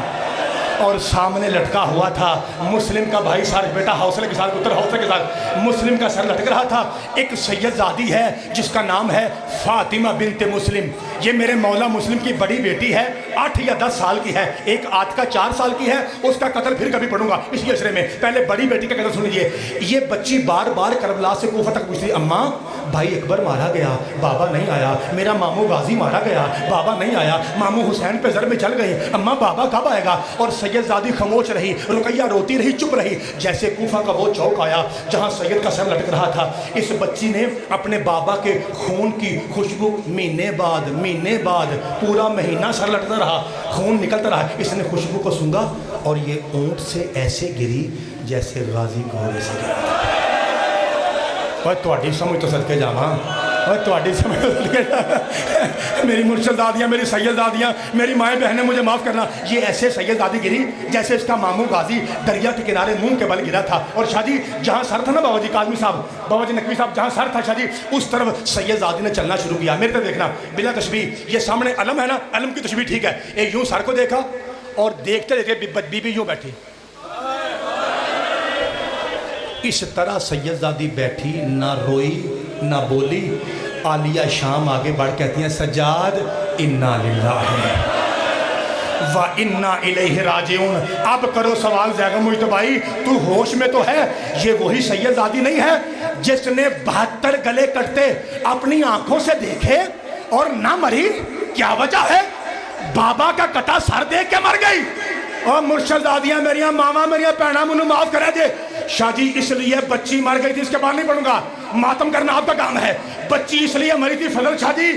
اور سامنے لٹکا ہوا تھا مسلم کا بھائی. سارے بیٹا حوصلے کے ساتھ, پتر حوصلے کے ساتھ, مسلم کا سر لٹک رہا تھا. ایک سید زادی ہے جس کا نام ہے فاطمہ بنت مسلم, یہ میرے مولا مسلم کی بڑی بیٹی ہے, 8 یا 10 سال کی ہے. ایک آتکا 4 سال کی ہے, اس کا قتل پھر کبھی پڑھوں گا اس عشرے میں. پہلے بڑی بیٹی کا قتل سن لیجیے. یہ بچی بار بار کربلا سے کوفہ تک پوچھتی, اماں بھائی اکبر مارا گیا, بابا نہیں آیا. میرا ماموں غازی مارا گیا, بابا نہیں آیا. ماموں حسین پہ ضرب چل گئے, اماں بابا کب آئے گا؟ اور سید زادی خاموش رہی, رقیہ روتی رہی, چپ رہی. جیسے کوفہ کا وہ چوک آیا جہاں سید کا سر لٹک رہا تھا, اس بچی نے اپنے بابا کے خون کی خوشبو مہینے بعد پورا مہینہ سر لٹکتا رہا, خون نکلتا رہا. اس نے خوشبو کو سونگا اور یہ اونٹ سے ایسے گری جیسے غازی گھوڑے سے گرا تھا. اور تواڈی سمجھ تو صدقے جاواں, اور تواڈی سمجھ تو صدقے جاواں. میری مرشد دادیاں, میری سید دادیاں, میری مائیں بہنیں, مجھے معاف کرنا, یہ ایسے سید دادی گری جیسے اس کا ماموں غازی دریا کے کنارے منہ کے بل گرا تھا. اور شادی جہاں سر تھا نا بابا جی کاظمی صاحب, بابا جی نقوی صاحب, جہاں سر تھا شادی اس طرف سید زادی نے چلنا شروع کیا. میرے طرف دیکھنا بلا تشبیہ, یہ سامنے علم ہے نا, علم کی تشبیہ ٹھیک ہے. ایک یوں سر کو دیکھا اور دیکھتے دیکھتے بی بی یوں بیٹھی. اس طرح سید زادی بیٹھی, نہ روئی نہ بولی. عالیہ شام آگے بڑھ کہتی ہیں, سجاد انا للہ و انا الیہ راجعون. اب کرو سوال زیگا مجتبائی, تو ہوش میں تو ہے؟ یہ وہی سید زادی نہیں ہے جس نے 72 گلے کٹتے اپنی آنکھوں سے دیکھے اور نہ مری؟ کیا وجہ ہے؟ بابا کا کٹا سر دیکھ کے مر گئی. اور مرشد دادیاں میریاں, ماما میریاں, پہنا منو معاف کرے دے. شاہ جی اس لیے بچی مر گئی تھی, اس کے بعد نہیں پڑھوں گا, ماتم کرنا آپ کا کام ہے. بچی اس لیے مری تھی, فضل شاہ جی,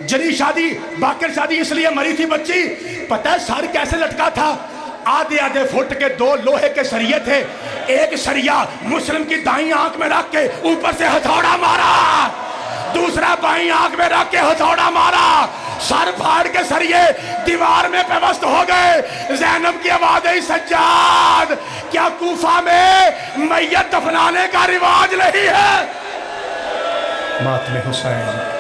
جری شادی, باقر شادی, اس لیے مری تھی بچی. پتہ ہے سر کیسے لٹکا تھا؟ آدھے فٹ کے 2 لوہے کے سریے تھے. ایک سریا مسلم کی دائیں آنکھ میں رکھ کے اوپر سے ہتھوڑا مارا, دوسرا بائیں آنکھ میں رکھ کے ہتھوڑا مارا, سر پھاڑ کے سریے دیوار میں پیوست ہو گئے. زینب کی آواز ہے, سجاد کیا کوفہ میں میت دفنانے کا رواج نہیں ہے؟ ماتم حسین.